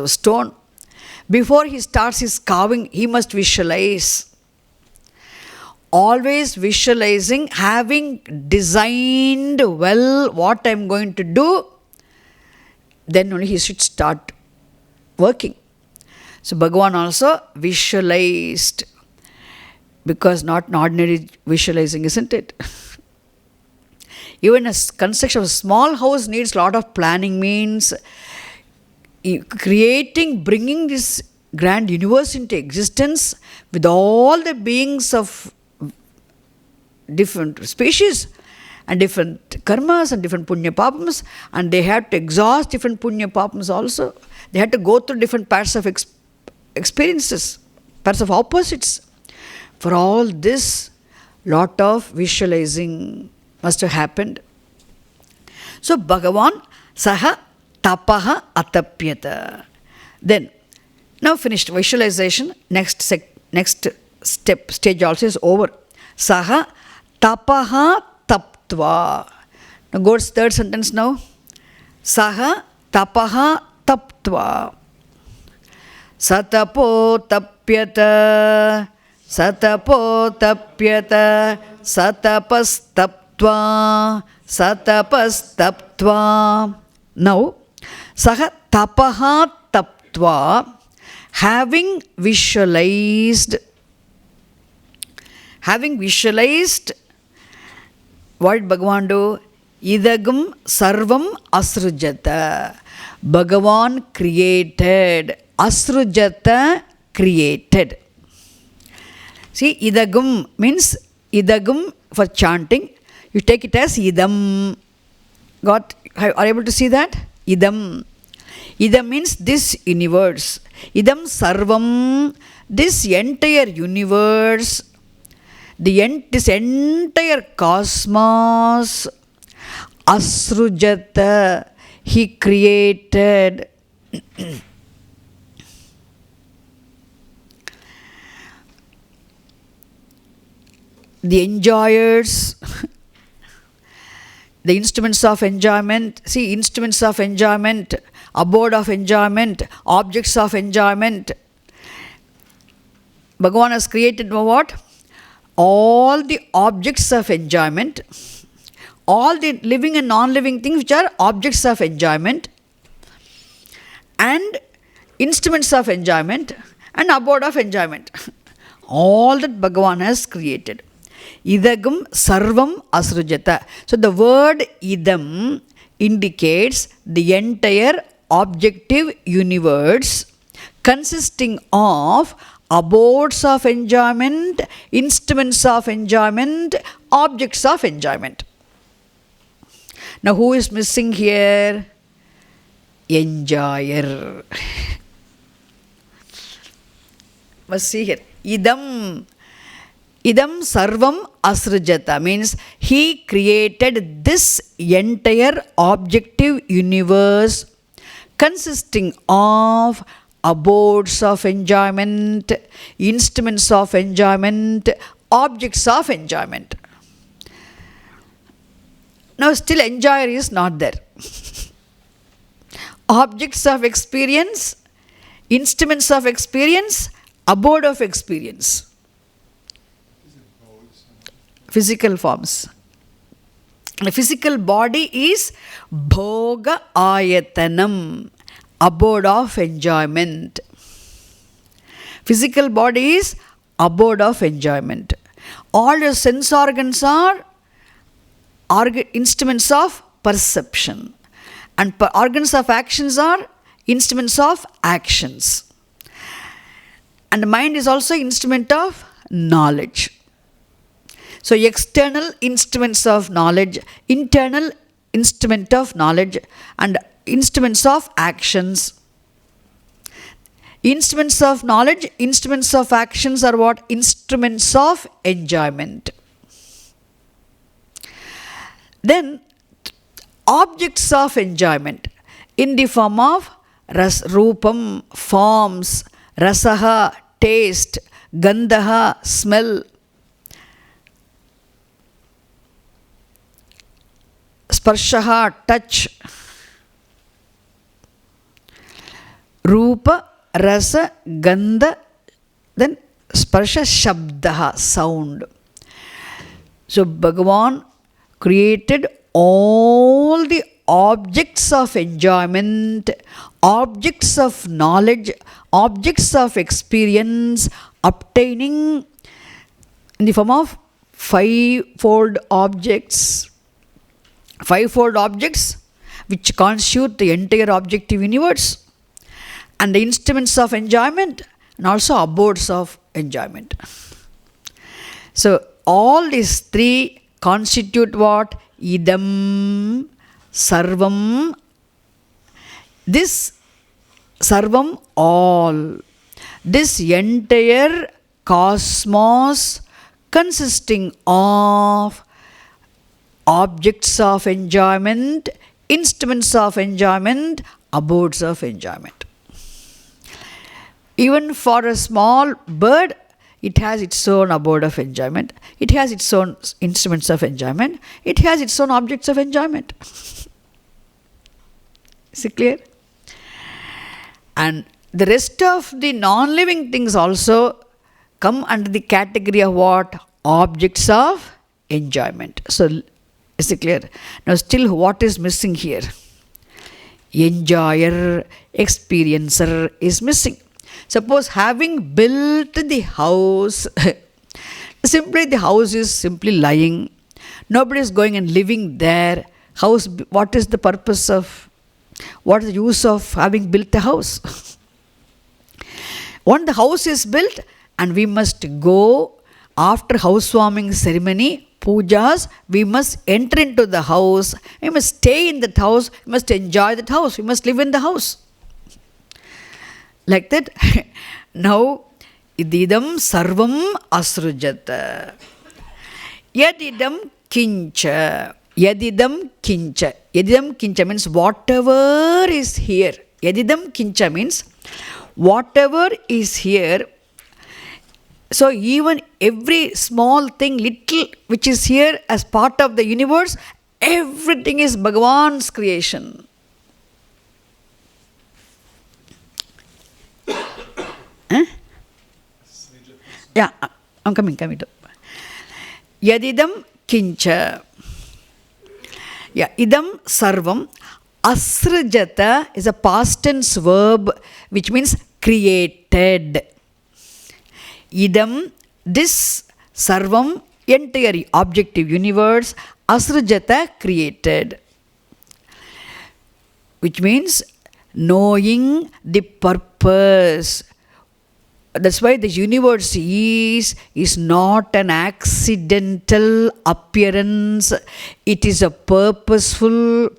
stone, before he starts his carving, he must visualize. Always visualizing, having designed well what I am going to do, then only he should start working. So Bhagavan also visualized, because not an ordinary visualizing, isn't it? Even a construction of a small house needs a lot of planning, means bringing this grand universe into existence with all the beings of different species and different karmas and different punya papams, and they had to exhaust different punya papams also. They had to go through different parts of experiences, parts of opposites. For all this, lot of visualizing must have happened. So Bhagavan saha tapaha atapyata. Then, now finished visualization, next stage also is over. Saha tapaha taptva. Now go to third sentence now. Saha tapaha taptva. Satapo tapyata. Satapo tapyata. Satapastaptva. Satapastaptva. Now, saha tapaha taptva, having visualized, what did Bhagavan do? Idagam sarvam asrujata. Bhagavan created. Asrujata, created. See, idagam means, idagam for chanting, you take it as idam. Are you able to see that? Idam. Idam means this universe. Idam sarvam, this entire universe, this entire cosmos, asrujata, he created. The enjoyers, the instruments of enjoyment, instruments of enjoyment, abode of enjoyment, objects of enjoyment. Bhagavan has created what? All the objects of enjoyment, all the living and non-living things which are objects of enjoyment, and instruments of enjoyment, and abode of enjoyment. All that Bhagavan has created. Idagam sarvam asrujata. So the word idam indicates the entire objective universe consisting of abodes of enjoyment, instruments of enjoyment, objects of enjoyment. Now who is missing here? Enjoyer. Must see here. Idam sarvam asrujata means he created this entire objective universe consisting of abodes of enjoyment, instruments of enjoyment, objects of enjoyment. Now still enjoyer is not there. Objects of experience, instruments of experience, abode of experience. Physical forms. The physical body is bhoga ayatanam, abode of enjoyment. Physical body is abode of enjoyment. All your sense organs are instruments of perception. And organs of actions are instruments of actions. And the mind is also instrument of knowledge. So external instruments of knowledge, internal instrument of knowledge, and instruments of actions. Instruments of knowledge, instruments of actions are what? Instruments of enjoyment. Then objects of enjoyment in the form of rupam, forms, rasaha, taste, gandhaha, smell, sparshaha, touch, rupa, rasa, gandha, then sparsha, shabdaha, sound. So Bhagavan created all the objects of enjoyment, objects of knowledge, objects of experience, obtaining in the form of fivefold objects. Fivefold objects which constitute the entire objective universe, and the instruments of enjoyment, and also abodes of enjoyment. So all these three constitute what? Idam sarvam. This sarvam, all. This entire cosmos consisting of objects of enjoyment, instruments of enjoyment, abodes of enjoyment. Even for a small bird, it has its own abode of enjoyment. It has its own instruments of enjoyment. It has its own objects of enjoyment. Is it clear? And the rest of the non-living things also come under the category of what? Objects of enjoyment. So, is it clear? Now still what is missing here? Enjoyer, experiencer is missing. Suppose having built the house, simply the house is simply lying. Nobody is going and living there. House, what is the purpose of, what is the use of having built a house? Once the house is built, and we must go after housewarming ceremony, pujas, we must enter into the house, we must stay in that house, we must enjoy that house, we must live in the house. Like that. Now, ididam sarvam asrujata. Yadidam kincha. Yadidam kincha. Yadidam kincha means whatever is here. Yadidam kincha means whatever is here. So even every small thing, little which is here as part of the universe, everything is Bhagavan's creation. Yeah, I'm coming to. Yadidam kincha. Yeah, idam sarvam. Asrajata is a past tense verb which means created. Idam, this sarvam, entire objective universe, asrajata, created. Which means knowing the purpose. That's why the universe is not an accidental appearance. It is a purposeful,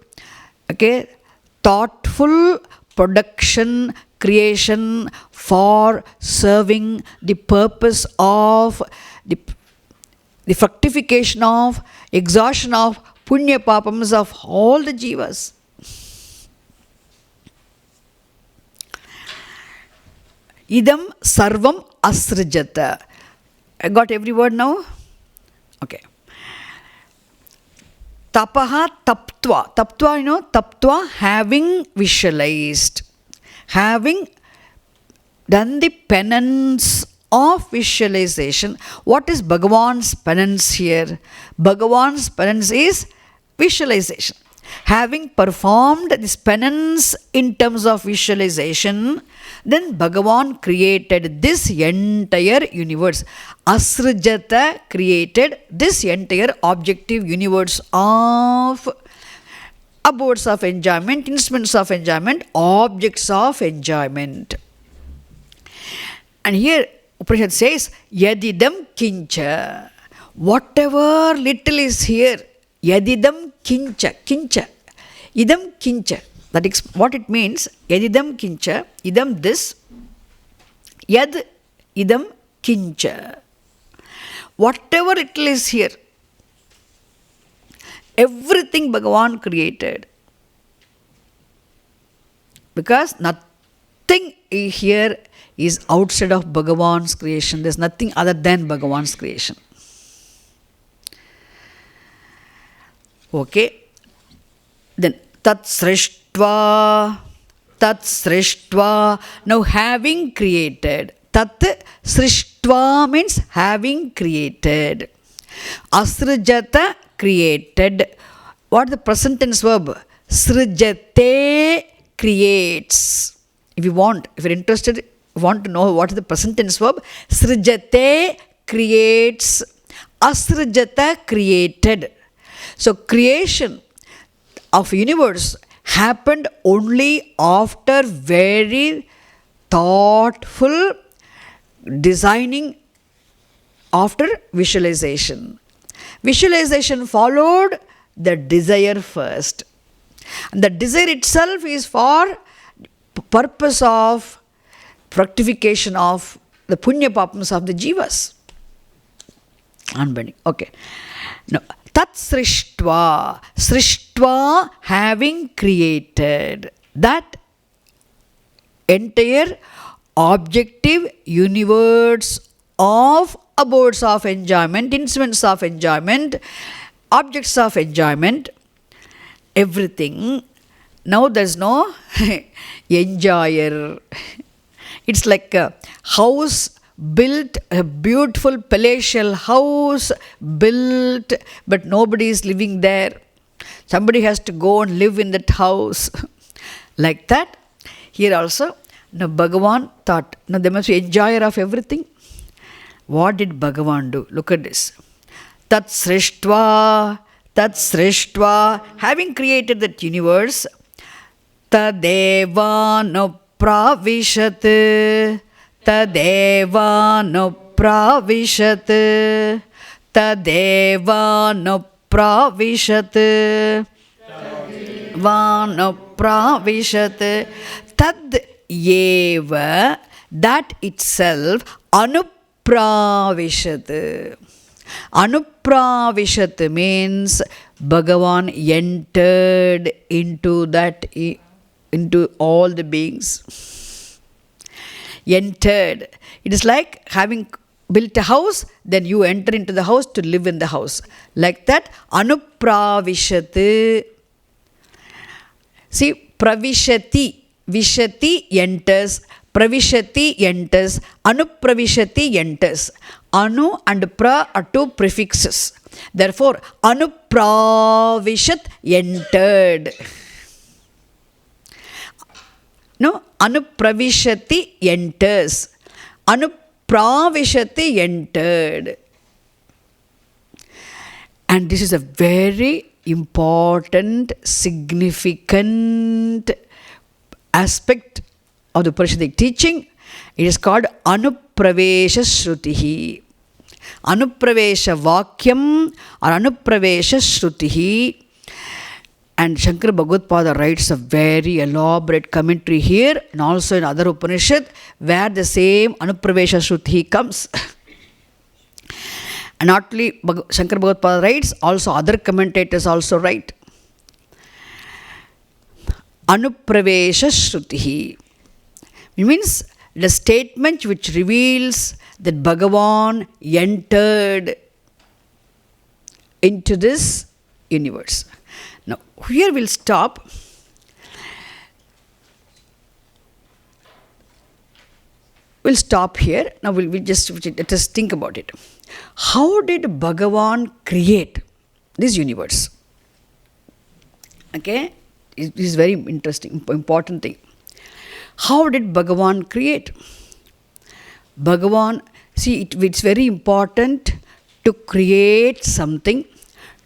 thoughtful production, creation for serving the purpose of the fructification of, exhaustion of punya papams of all the jivas. Idam sarvam asrajata. I got every word now? Okay. Tapaha taptva. Taptva, taptva, having visualized. Having done the penance of visualization. What is Bhagavan's penance here? Bhagavan's penance is visualization. Having performed this penance in terms of visualization, then Bhagavan created this entire universe. Asrajata created this entire objective universe of abodes of enjoyment, instruments of enjoyment, objects of enjoyment. And here Upanishad says, Yadidam kincha. Whatever little is here, Yadidam kincha. Kincha. Idam kincha. That is what it means. Yadidam kincha. Idam this. Yad idam kincha. Whatever little is here, everything Bhagavan created. Because nothing here is outside of Bhagavan's creation. There is nothing other than Bhagavan's creation. Okay. Then Tat Srishtva. Tat Srishtva. Now having created. Tat Srishtva means having created. Asrijata created. What is the present tense verb? Srijate creates. If you're interested, want to know what is the present tense verb, Srijate creates. Asrijata created. So creation of universe happened only after very thoughtful designing, after visualization. Visualization followed the desire first. And the desire itself is for purpose of fructification of the punya papams of the jivas. Unbending. Okay. Now, Tat Srishtva. Srishtva, having created. That entire objective universe of abodes of enjoyment, instruments of enjoyment, objects of enjoyment, everything. Now there's no enjoyer. It's like a house built, a beautiful palatial house built, but nobody is living there. Somebody has to go and live in that house. Like that, here also, now Bhagavan thought, now there must be enjoyer of everything. What did Bhagavan do? Look at this. Tat Srishtva, having created that universe, Tadeva no pravishat, Tadeva no pravishat, Tadeva no pravishat, Vano pravishat. Tad eva, that itself, anupravishat. Anupravishat means Bhagavan entered into that, into all the beings. Entered. It is like having built a house, then you enter into the house to live in the house. Like that, anupravishat. See, pravishati, vishati enters, pravishati enters, anupravishati enters. Anu and pra are two prefixes. Therefore, anupravishat entered. No, anupravishati enters. Anupravishati entered. And this is a very important, significant aspect of the Upanishadic teaching. It is called Anupravesha Shrutihi. Anupravesha Vakyam or Anupravesha Shrutihi. And Shankara Bhagavad writes a very elaborate commentary here and also in other Upanishad where the same Anupravesha Shrutihi comes. And not only Shankara Bhagavad writes, also other commentators also write. Anupravesha Shrutihi. It means the statement which reveals that Bhagavan entered into this universe. Now, here we'll stop. We'll stop here. Now, we'll just let us think about it. How did Bhagavan create this universe? Okay? This is very interesting, important thing. How did Bhagavan create? Bhagavan, see, it's very important to create something,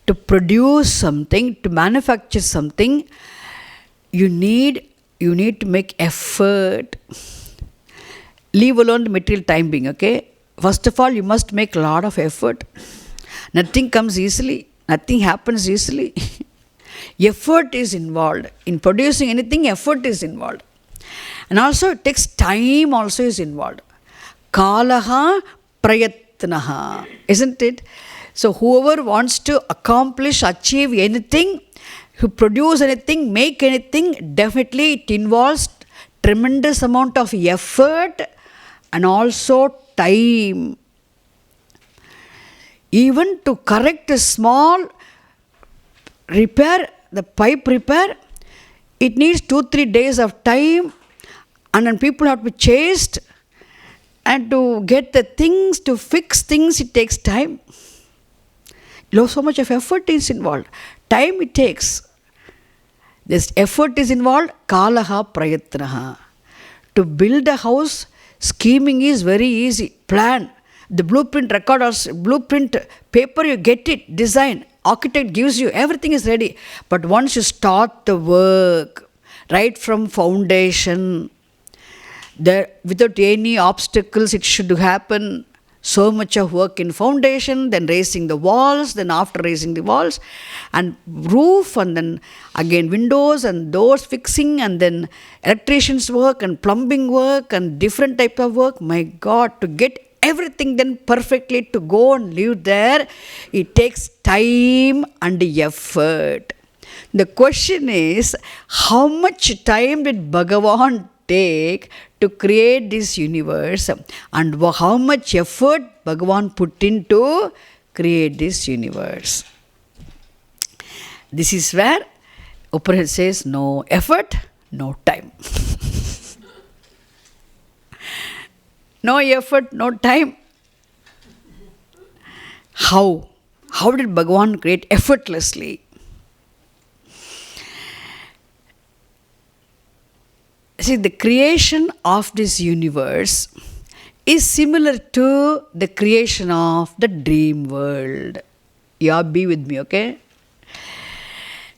to produce something, to manufacture something, you need to make effort. Leave alone the material time being, okay? First of all, you must make a lot of effort. Nothing comes easily. Nothing happens easily. Effort is involved. In producing anything, effort is involved. And also it takes time also is involved. Kalaha prayatnaha. Isn't it? So whoever wants to accomplish, achieve anything, who produce anything, make anything, definitely it involves tremendous amount of effort and also time. Even to correct a small repair, the pipe repair, it needs 2-3 days of time, and then people have to be chased, and to get the things, to fix things, it takes time. So much of effort is involved. Time it takes. This effort is involved. Kalaha prayatnaha. To build a house, scheming is very easy. Plan. The blueprint record or blueprint paper, you get it, design. Architect gives you, everything is ready. But once you start the work, right from foundation, there, without any obstacles, it should happen. So much of work in foundation, then raising the walls, then after raising the walls, and roof, and then again windows and doors fixing, and then electrician's work and plumbing work and different type of work. My God, to get everything then perfectly to go and live there, it takes time and effort. The question is, how much time did Bhagavan take to create this universe, and how much effort Bhagavan put into create this universe? This is where Upanishad says no effort, no time. No effort, no time. How? How did Bhagavan create effortlessly? See, the creation of this universe is similar to the creation of the dream world. Yeah, be with me, okay?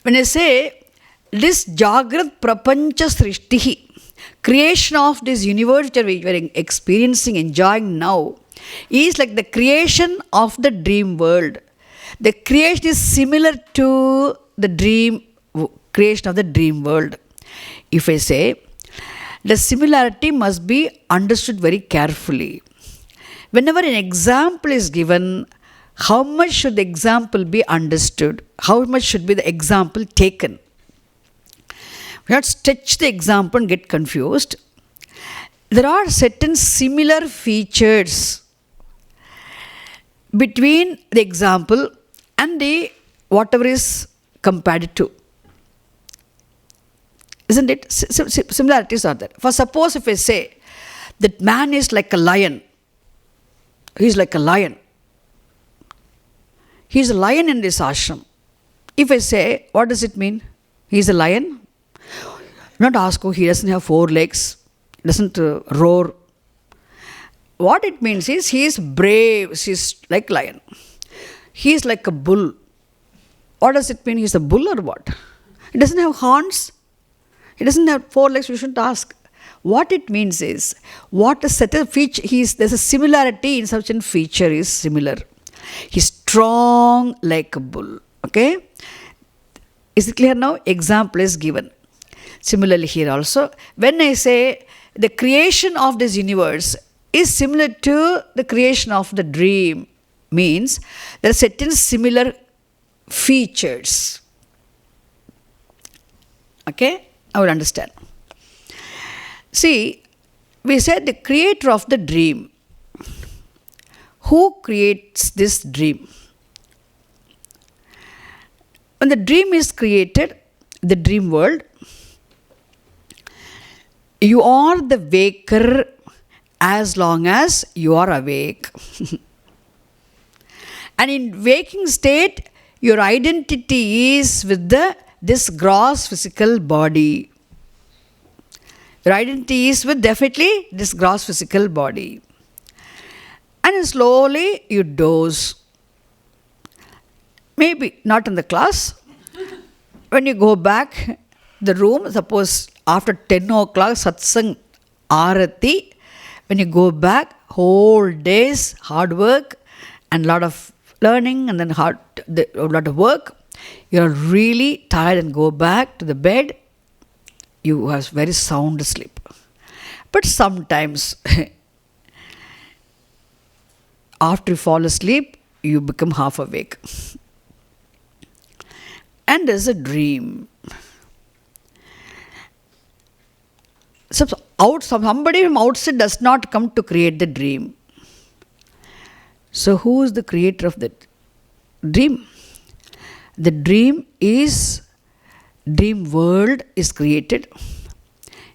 When I say this Jagrat Prapancha Srishtihi, creation of this universe that we are experiencing, enjoying now, is like the creation of the dream world. The creation is similar to the creation of the dream world. If I say, the similarity must be understood very carefully. Whenever an example is given, how much should the example be understood? How much should be the example taken? We have to stretch the example and get confused. There are certain similar features between the example and the whatever is compared to. Isn't it? Similarities are there. For suppose if I say that man is like a lion. He is like a lion. He is a lion in this ashram. If I say, what does it mean? He is a lion? Not ask, oh, he doesn't have 4 legs. He doesn't roar. What it means is he is brave. He is like lion. He is like a bull. What does it mean? He is a bull or what? He doesn't have horns. He doesn't have 4 legs. You shouldn't ask. What it means is, what a certain feature, there's a similarity in such a feature is similar. He's strong like a bull. Okay? Is it clear now? Example is given. Similarly here also, when I say the creation of this universe is similar to the creation of the dream, means there are certain similar features. Okay? I will understand. See, we said the creator of the dream. Who creates this dream? When the dream is created, the dream world, you are the waker as long as you are awake. And in waking state, your identity is with this gross physical body. Your identity is with definitely this gross physical body. And slowly you doze. maybe not in the class. When you go back the room, suppose after 10 o'clock satsang arati, when you go back, whole days hard work and lot of learning and then a lot of work, you're really tired and go back to the bed, you have very sound sleep. But sometimes after you fall asleep, you become half awake. And there's a dream. Somebody from outside does not come to create the dream. So who is the creator of the dream? The dream world is created.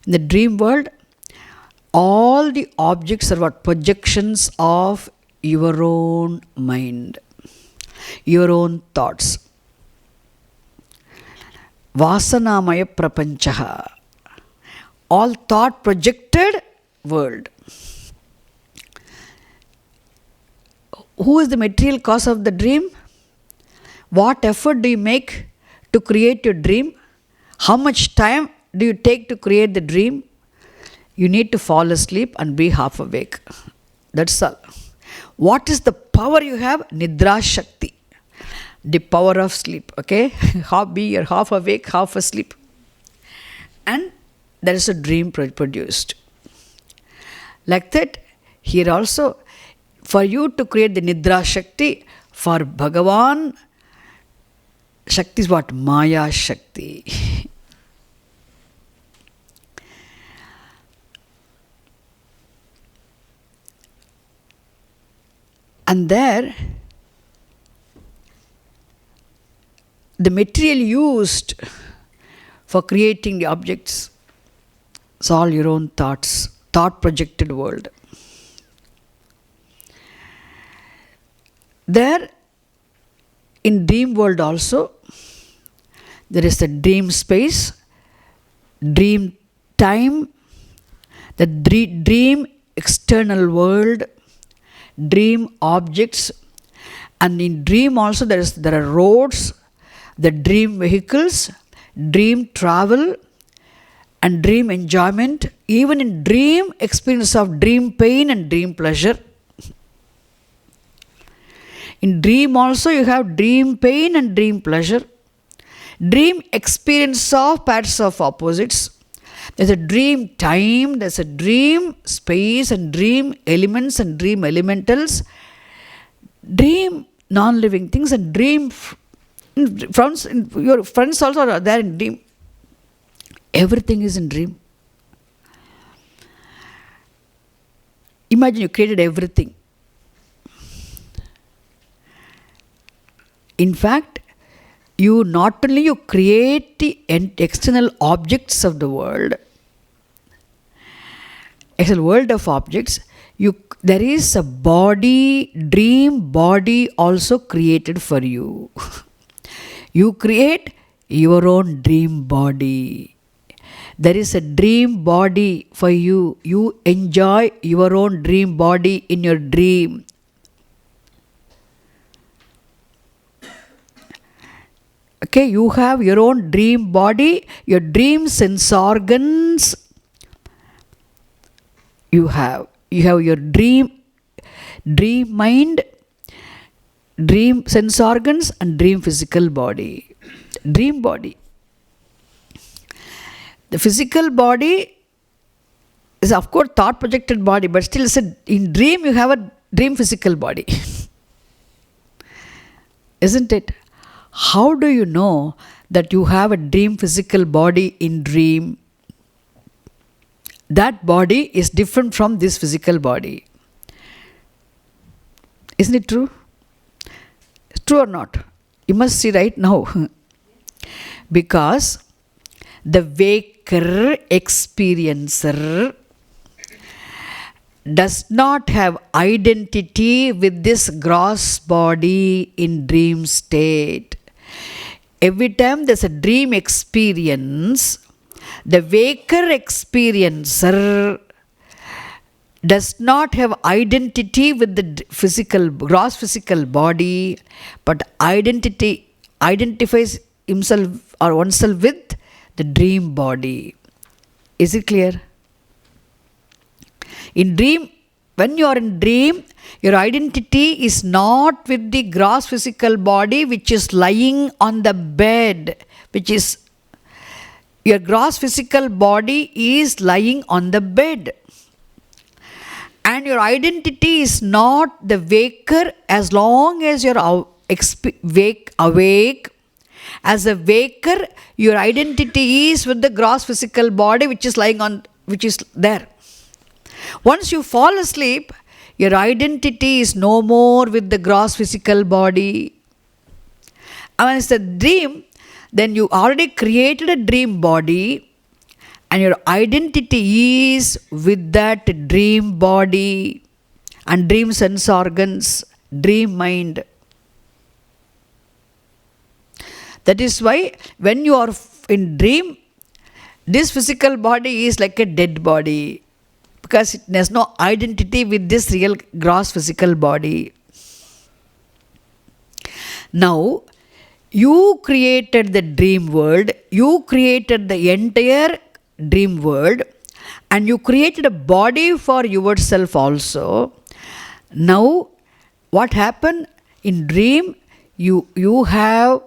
In the dream world, all the objects are what? Projections of your own mind, your own thoughts. Vasanamaya prapanchaha. All thought projected world. Who is the material cause of the dream? What effort do you make to create your dream? How much time do you take to create the dream? You need to fall asleep and be half awake. That's all. What is the power you have? Nidra Shakti. The power of sleep. Okay? You're half awake, half asleep. And there is a dream produced. Like that, here also, for you to create the Nidra Shakti, for Bhagavan, Shakti is what? Maya Shakti. And there, the material used for creating the objects is all your own thoughts, thought projected world. There, in dream world also, there is the dream space, dream time, the dream external world, dream objects, and in dream also there are roads, the dream vehicles, dream travel, and dream enjoyment, even in dream experience of dream pain and dream pleasure. In dream also you have dream pain and dream pleasure. Dream experience of pairs of opposites. There's a dream time, there's a dream space and dream elements and dream elementals. Dream non-living things and dream friends. Your friends also are there in dream. Everything is in dream. Imagine you created everything. In fact, you not only you create the external objects of the world, external world of objects, there is a body, dream body also created for you. You create your own dream body. There is a dream body for you. You enjoy your own dream body in your dream. Okay, you have your own dream body, your dream sense organs. You have your dream mind, dream sense organs, and dream physical body. Dream body. The physical body is of course thought projected body, but still in dream you have a dream physical body. Isn't it? How do you know that you have a dream physical body in dream? That body is different from this physical body. Isn't it true? True or not? You must see right now. Because the waker experiencer does not have identity with this gross body in dream state. Every time there's a dream experience, the waker experiencer does not have identity with the gross physical body, but identifies himself or oneself with the dream body. Is it clear? In dream, when you are in dream, your identity is not with the gross physical body which is lying on the bed, which is your gross physical body is lying on the bed. And your identity is not the waker as long as you're awake. As a waker, your identity is with the gross physical body which is lying on, which is there. Once you fall asleep, your identity is no more with the gross physical body. And when it's a dream, then you already created a dream body, and your identity is with that dream body and dream sense organs, dream mind. That is why when you are in dream, this physical body is like a dead body, because it has no identity with this real gross physical body. Now, you created the dream world, you created the entire dream world, and you created a body for yourself also. Now, what happened in dream? You have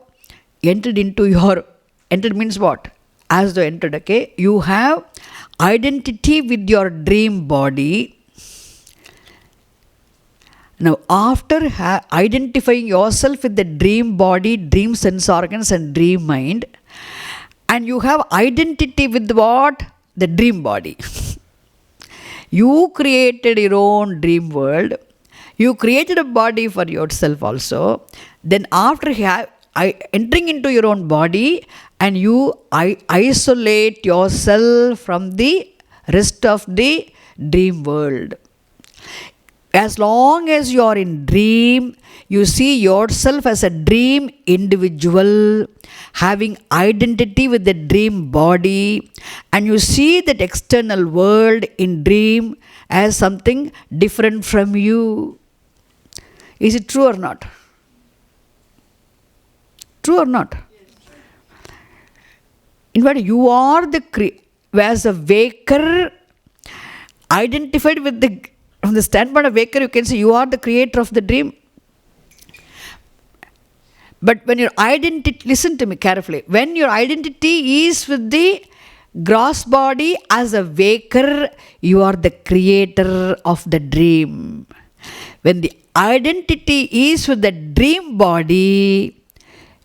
entered into your, entered means what? As though entered, okay? You have identity with your dream body. Now, after identifying yourself with the dream body, dream sense organs and dream mind, and you have identity with what? The dream body. You created your own dream world. You created a body for yourself also. Then after entering into your own body, and you isolate yourself from the rest of the dream world. As long as you are in dream, you see yourself as a dream individual having identity with the dream body, and you see that external world in dream as something different from you. Is it true or not? True or not? In fact, you are as a waker, identified with the, from the standpoint of waker, you can say you are the creator of the dream. But when your identity, listen to me carefully, when your identity is with the gross body as a waker, you are the creator of the dream. When the identity is with the dream body,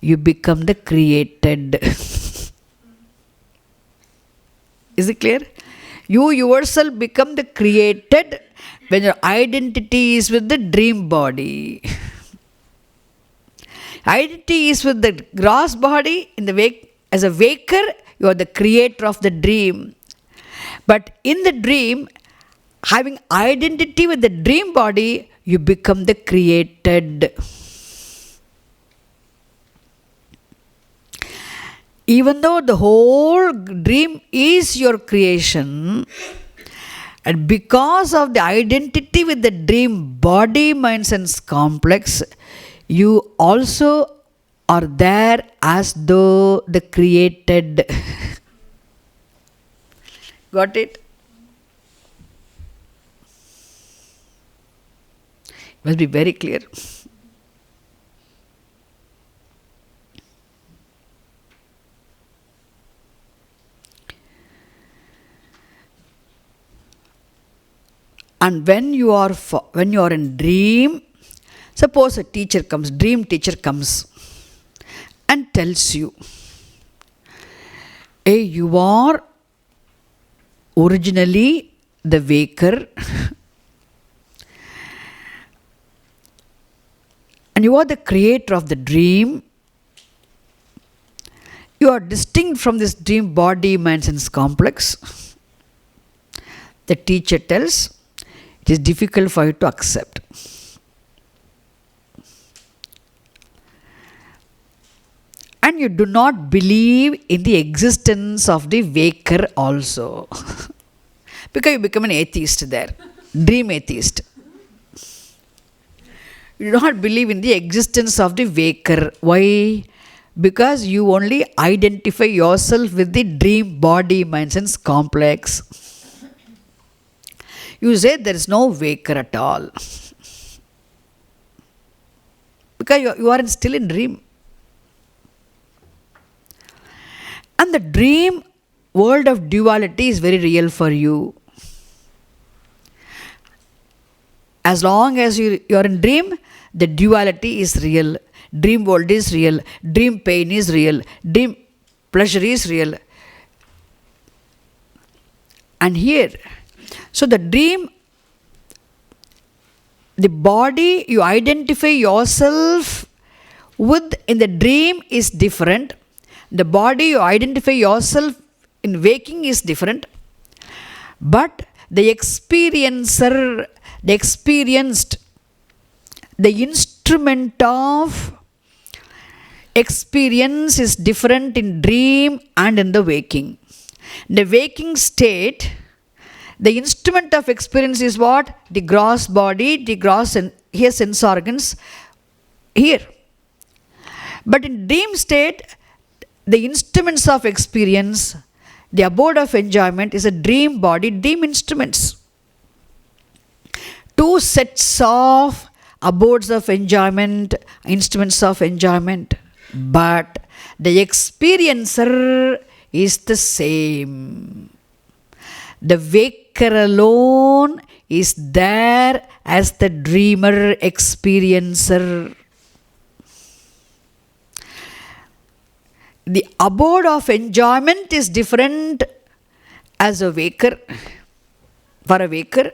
you become the created. Is it clear? You yourself become the created when your identity is with the dream body. Identity is with the gross body in the wake. As a waker, you are the creator of the dream. But in the dream, having identity with the dream body, you become the created. Even though the whole dream is your creation, and because of the identity with the dream body, mind, sense complex, you also are there as though the created. Got it? Must be very clear. And when you are in dream, suppose a teacher comes, dream teacher comes and tells you, hey, you are originally the waker and you are the creator of the dream. You are distinct from this dream body, mind, sense complex. The teacher tells, it is difficult for you to accept. And you do not believe in the existence of the waker also. Because you become an atheist there. dream atheist. You do not believe in the existence of the waker. Why? Because you only identify yourself with the dream body mind sense complex. You say there is no waker at all. Because you are still in dream. And the dream world of duality is very real for you. As long as you are in dream, the duality is real. Dream world is real. Dream pain is real. Dream pleasure is real. And here, so the dream, the body you identify yourself with in the dream is different. The body you identify yourself in waking is different. But the experiencer, the experienced, the instrument of experience is different in dream and in the waking. In the waking state, the instrument of experience is what? The gross body, the gross here sense organs, here. But in dream state, the instruments of experience, the abode of enjoyment is a dream body, dream instruments. Two sets of abodes of enjoyment, instruments of enjoyment. But the experiencer is the same. The waker alone is there as the dreamer experiencer. The abode of enjoyment is different as a waker, for a waker.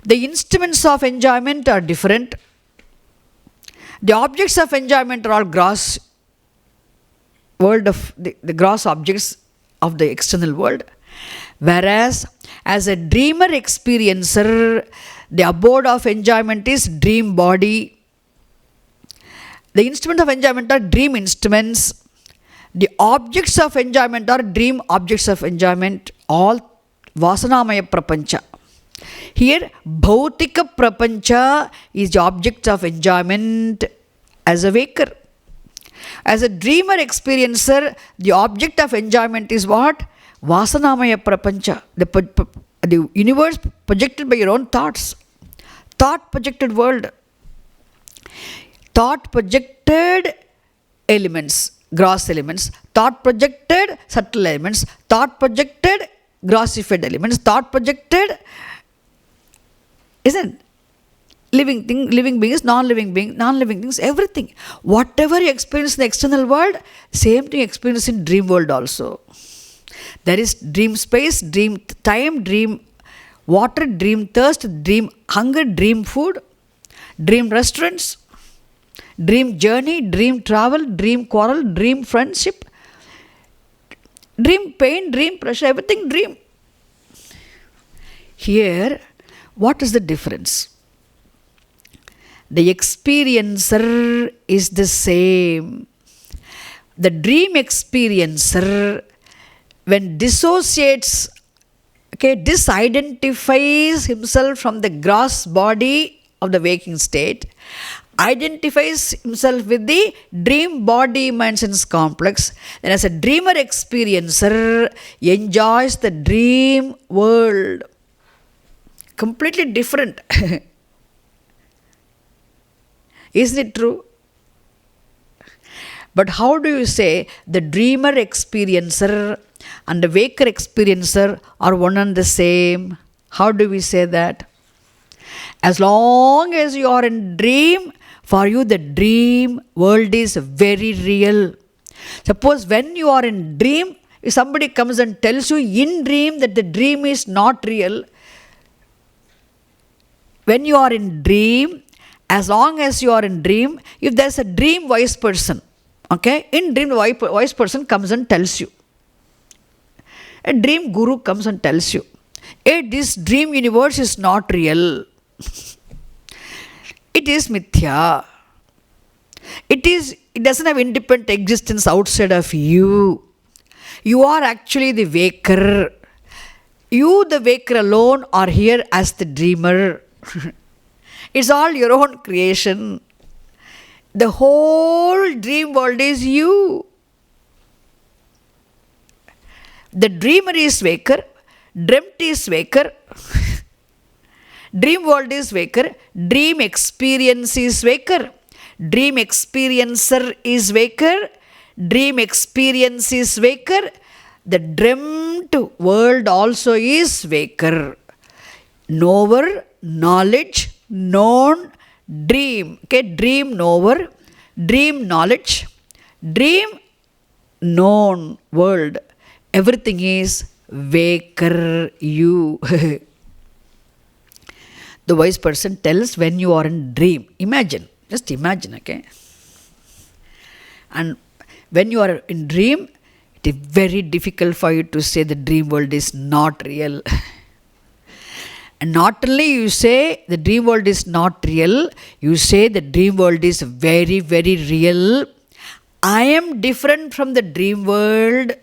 The instruments of enjoyment are different. The objects of enjoyment are all gross world of the gross objects of the external world. Whereas as a dreamer experiencer, the abode of enjoyment is dream body. The instruments of enjoyment are dream instruments. The objects of enjoyment are dream objects of enjoyment, all Vasanamaya Prapancha. Here, Bhautika Prapancha is the object of enjoyment as a waker. As a dreamer experiencer, the object of enjoyment is what? Vasanamaya Prapancha, the universe projected by your own thoughts. Thought projected world. Thought projected elements. Gross elements, thought projected subtle elements, thought projected grossified elements, thought projected, isn't living thing, living beings, non-living things, everything. Whatever you experience in the external world, same thing you experience in dream world also. There is dream space, dream time, dream water, dream thirst, dream hunger, dream food, dream restaurants, dream journey, dream travel, dream quarrel, dream friendship, dream pain, dream pressure, everything dream. Here, what is the difference? The experiencer is the same. The dream experiencer, when dissociates, disidentifies himself from the gross body of the waking state, identifies himself with the dream body mind sense complex, then as a dreamer experiencer enjoys the dream world. Completely different. Isn't it true? But how do you say the dreamer experiencer and the waker experiencer are one and the same? How do we say that? As long as you are in dream, for you the dream world is very real. Suppose when you are in dream, if somebody comes and tells you in dream that the dream is not real, when you are in dream, as long as you are in dream, if there's a dream wise person, in dream the wise person comes and tells you. A dream guru comes and tells you, hey, this dream universe is not real. It is mithya. It doesn't have independent existence outside of you. You are actually the waker. You, the waker alone, are here as the dreamer. It's all your own creation. The whole dream world is you. The dreamer is waker, dreamt is waker, dream world is waker, dream experience is waker, dream experiencer is waker, dream experience is waker, the dreamt world also is waker. Knower, knowledge, known, dream. Okay, dream knower, dream knowledge, dream known world. Everything is waker you. The wise person tells when you are in dream. Imagine, just imagine, okay? And when you are in dream, it is very difficult for you to say the dream world is not real. And not only you say the dream world is not real, you say the dream world is very, very real. I am different from the dream world.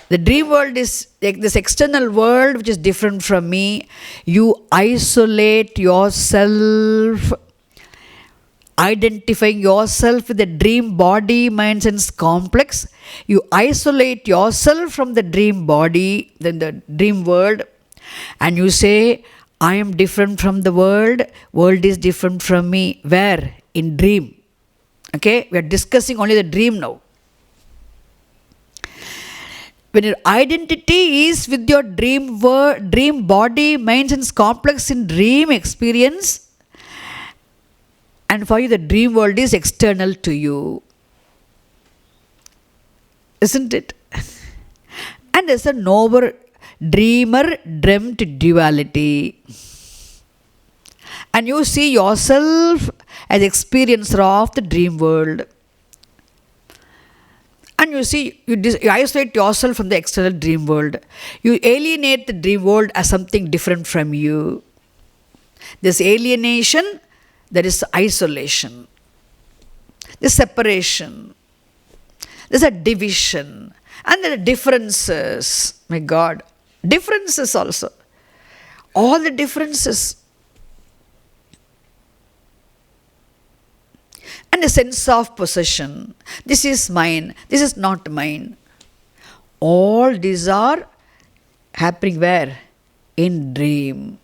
The dream world is like this external world which is different from me. You isolate yourself, identifying yourself with the dream body, mind, sense complex. You isolate yourself from the dream body, then the dream world, and you say, I am different from the world is different from me. Where? In dream. Okay, we are discussing only the dream now. When your identity is with your dream body, mind, sense complex in dream experience, and for you the dream world is external to you. Isn't it? And there's a knower, dreamer, dreamt duality. And you see yourself as experiencer of the dream world. And you see, you isolate yourself from the external dream world. You alienate the dream world as something different from you. This alienation, there is isolation. There's separation. There's a division. And there are differences. My God. Differences also. All the differences. And a sense of possession. This is mine. This is not mine. All these are happening where? In dream.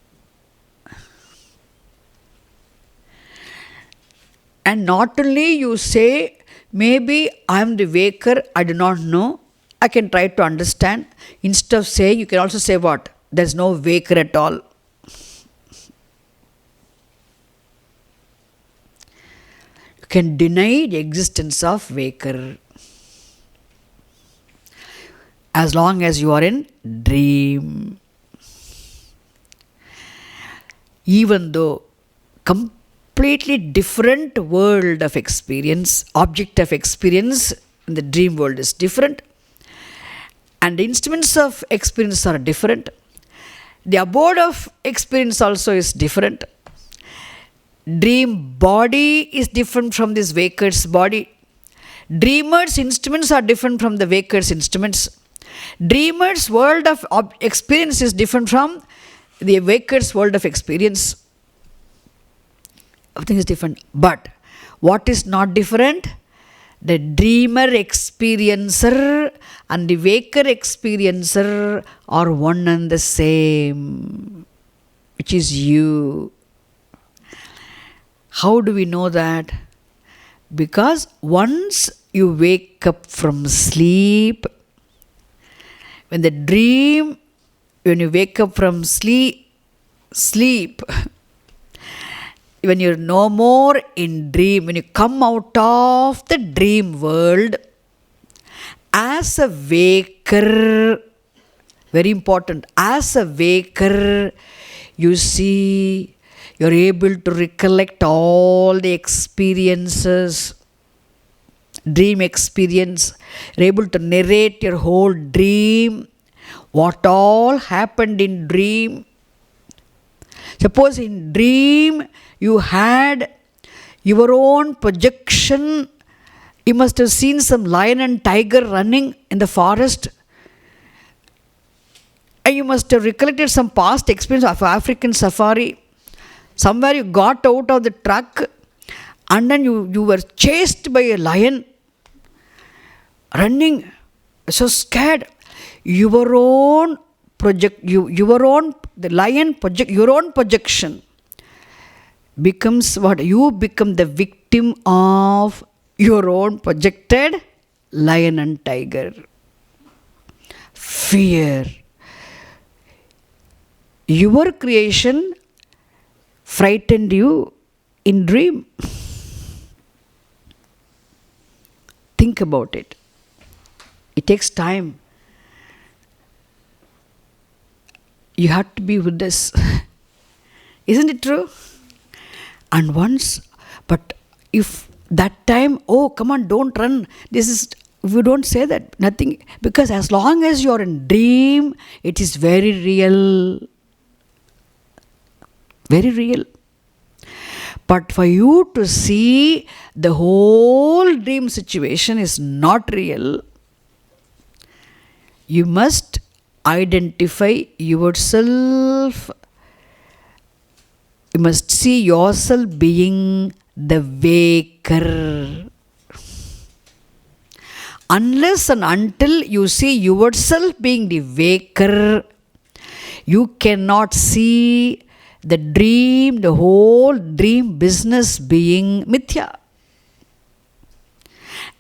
And not only you say, maybe I am the waker, I do not know. I can try to understand. Instead of saying, you can also say what? There is no waker at all. You can deny the existence of waker as long as you are in dream. Even though completely different world of experience, object of experience in the dream world is different, and the instruments of experience are different. The abode of experience also is different. Dream body is different from this waker's body. Dreamer's instruments are different from the waker's instruments. Dreamer's world of experience is different from the waker's world of experience. Everything is different. But what is not different? The dreamer experiencer and the waker experiencer are one and the same, which is you. How do we know that? Because once you wake up from sleep, when you wake up from sleep, when you're no more in dream, when you come out of the dream world as a waker, very important, as a waker, you see, you're able to recollect all the experiences, dream experience. You're able to narrate your whole dream, what all happened in dream. Suppose in dream you had your own projection. You must have seen some lion and tiger running in the forest. And you must have recollected some past experience of African safari. Somewhere you got out of the truck and then you were chased by a lion, running, so scared. Your own the lion project, your own projection becomes what? You become the victim of your own projected lion and tiger. Fear. Your creation frightened you in dream. Think about it. It takes time. You have to be with this. Isn't it true? And once, but if that time, oh, come on, don't run. We don't say that, nothing. Because as long as you're in dream, it is very real. Very real. But for you to see the whole dream situation is not real, you must identify yourself. You must see yourself being the waker. Unless and until you see yourself being the waker, you cannot see the dream, the whole dream business being mithya.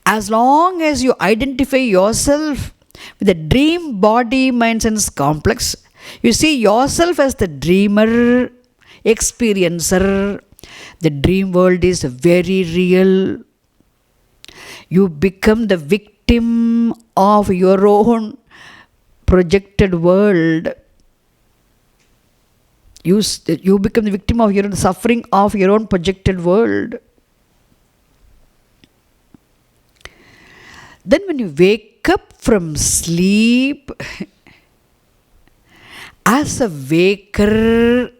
As long as you identify yourself with the dream body mind sense complex, you see yourself as the dreamer, experiencer. The dream world is very real. You become the victim of your own projected world. You become the victim of your own suffering of your own projected world. Then when you wake up from sleep as a waker,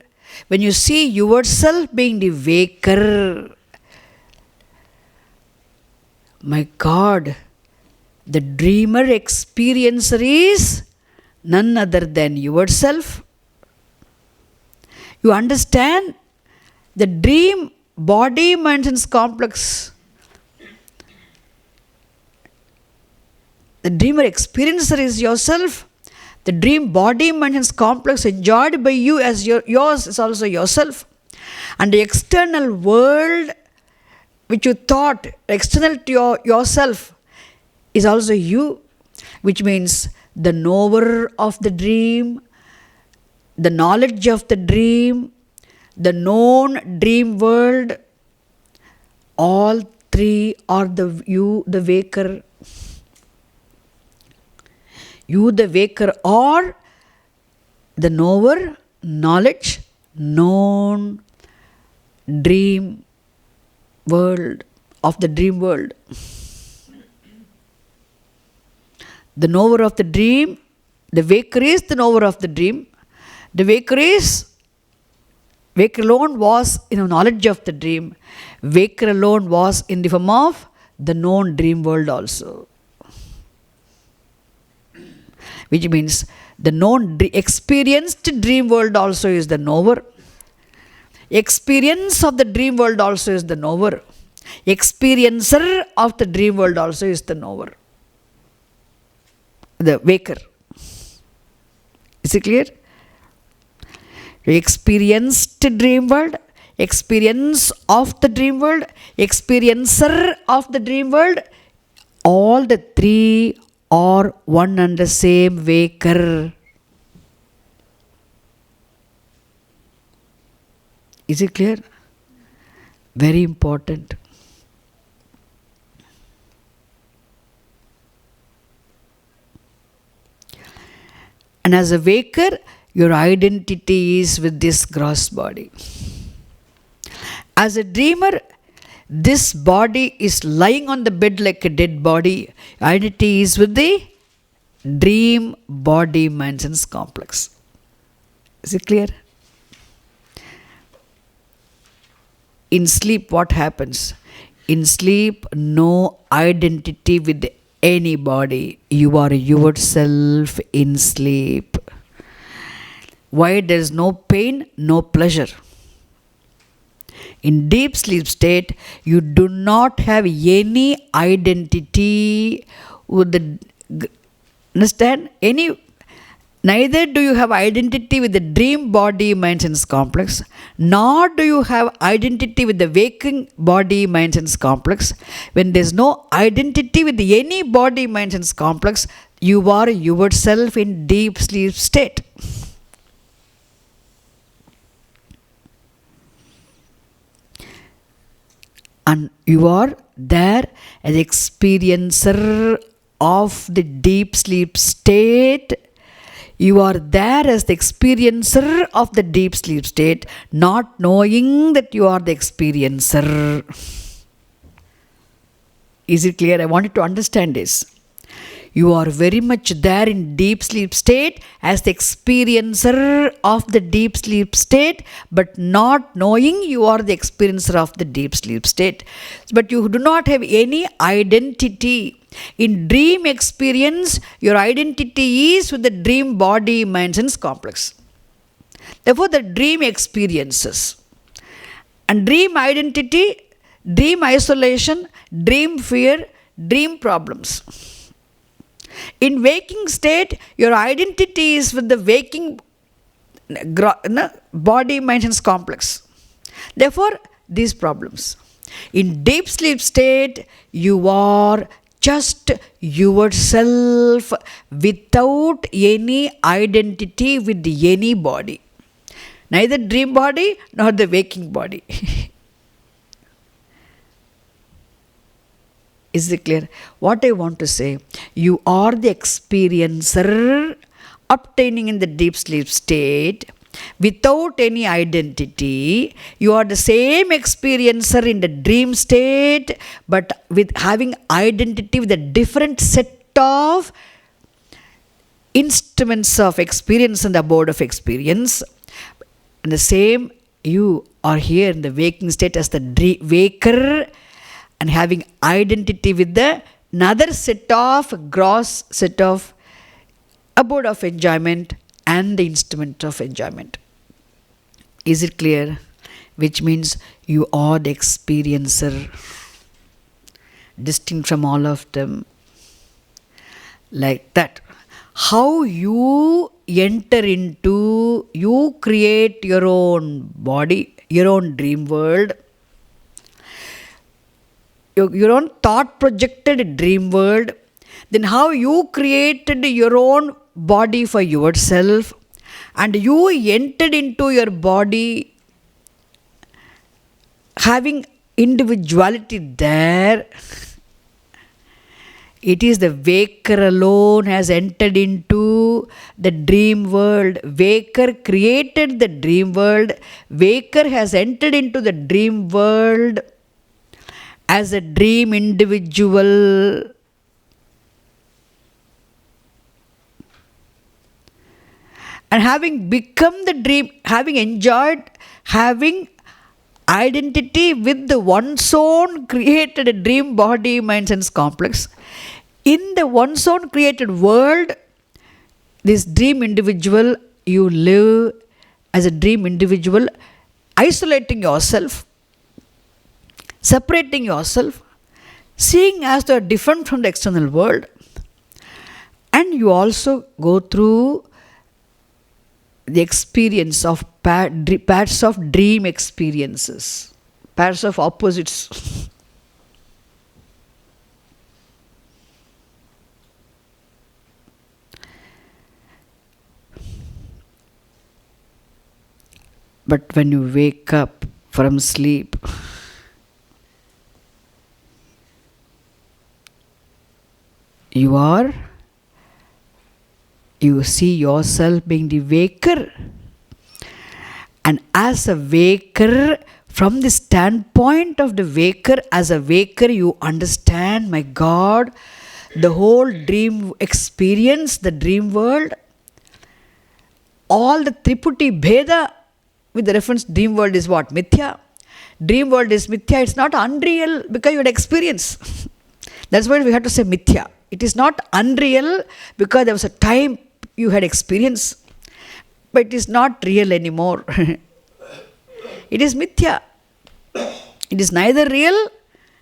when you see yourself being the waker, my God, the dreamer experiencer is none other than yourself. You understand the dream body mind sense complex. The dreamer experiencer is yourself. The dream body mind sense complex enjoyed by you as yours is also yourself. And the external world which you thought external to yourself is also you, which means the knower of the dream, the knowledge of the dream, the known dream world, all three are you, the waker. You, the waker, or the knower, knowledge, known dream world of the dream world. The knower of the dream, the waker is the knower of the dream. The waker alone was in the knowledge of the dream. Waker alone was in the form of the known dream world also. Which means the known experienced dream world also is the knower. Experience of the dream world also is the knower. Experiencer of the dream world also is the knower. The waker. Is it clear? Experienced dream world, experience of the dream world, experiencer of the dream world, all the three are one and the same waker. Is it clear? Very important. And as a waker, your identity is with this gross body. As a dreamer, this body is lying on the bed like a dead body. Identity is with the dream body mind sense complex. Is it clear? In sleep, what happens? In sleep, no identity with any body. You are yourself in sleep. Why there is no pain, no pleasure. In deep sleep state, you do not have any identity with the, understand? Neither do you have identity with the dream body mind sense complex, nor do you have identity with the waking body mind sense complex. When there is no identity with any body mind sense complex, you are yourself in deep sleep state. And you are there as experiencer of the deep sleep state. You are there as the experiencer of the deep sleep state, not knowing that you are the experiencer. Is it clear? I want you to understand this. You are very much there in deep sleep state as the experiencer of the deep sleep state, but not knowing you are the experiencer of the deep sleep state. But you do not have any identity. In dream experience, your identity is with the dream body mind sense complex. Therefore, the dream experiences and dream identity, dream isolation, dream fear, dream problems. In waking state, your identity is with the waking body mind sense complex. Therefore, these problems. In deep sleep state, you are just yourself without any identity with any body. Neither dream body nor the waking body. Is it clear? What I want to say, you are the experiencer obtaining in the deep sleep state without any identity. You are the same experiencer in the dream state, but with having identity with a different set of instruments of experience and the abode of experience. And the same, you are here in the waking state as the waker, and having identity with the another set of gross set of abode of enjoyment and the instrument of enjoyment. Is it clear? Which means you are the experiencer, distinct from all of them. Like that. How you enter into, you create your own body, your own dream world, your own thought projected dream world, then how you created your own body for yourself, and you entered into your body having individuality there. It is the waker alone has entered into the dream world. Waker created the dream world. Waker has entered into the dream world as a dream individual. And having become the dream, having enjoyed, having identity with the one's own created dream body mind sense complex, in the one's own created world, this dream individual, you live as a dream individual, isolating yourself, separating yourself, seeing as they are different from the external world. And you also go through the experience of pairs of dream experiences, pairs of opposites. But when you wake up from sleep, you see yourself being the waker. And as a waker, from the standpoint of the waker, as a waker, you understand, my God, the whole dream experience, the dream world, all the Triputi Bheda with the reference dream world is what? Mithya. Dream world is Mithya. It's not unreal because you had experience. That's why we have to say Mithya. It is not unreal because there was a time you had experience. but it is not real anymore. It is mithya. It is neither real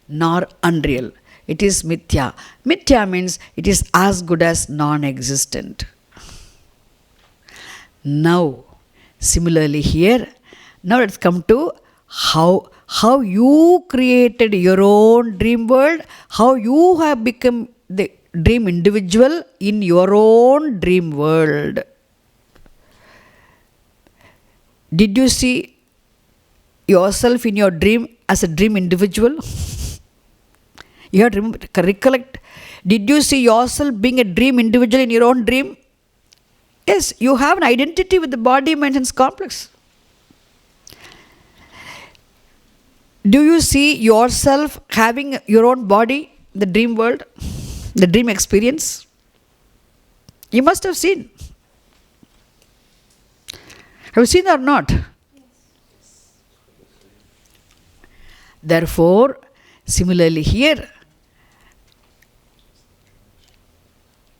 nor unreal. It is mithya. Mithya means it is as good as non-existent. Now, similarly here, now let's come to how you created your own dream world, how you have become the dream individual in your own dream world. Did you see yourself in your dream as a dream individual? You have to recollect. Did you see yourself being a dream individual in your own dream? Yes, you have an identity with the body, mind, and complex. Do you see yourself having your own body, the dream world, the dream experience? You must have seen. Have you seen or not? Therefore, similarly here,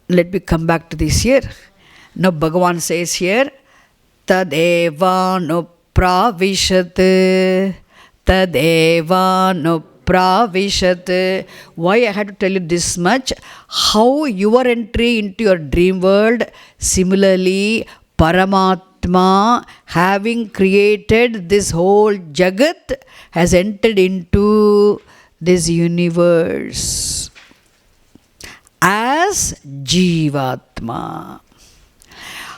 let me come back to this here. Now Bhagavan says here, Tadeva no pravishat. Tadeva no pravishat. Why I had to tell you this much? How your entry into your dream world, similarly, Paramatma, having created this whole Jagat, has entered into this universe as Jivatma.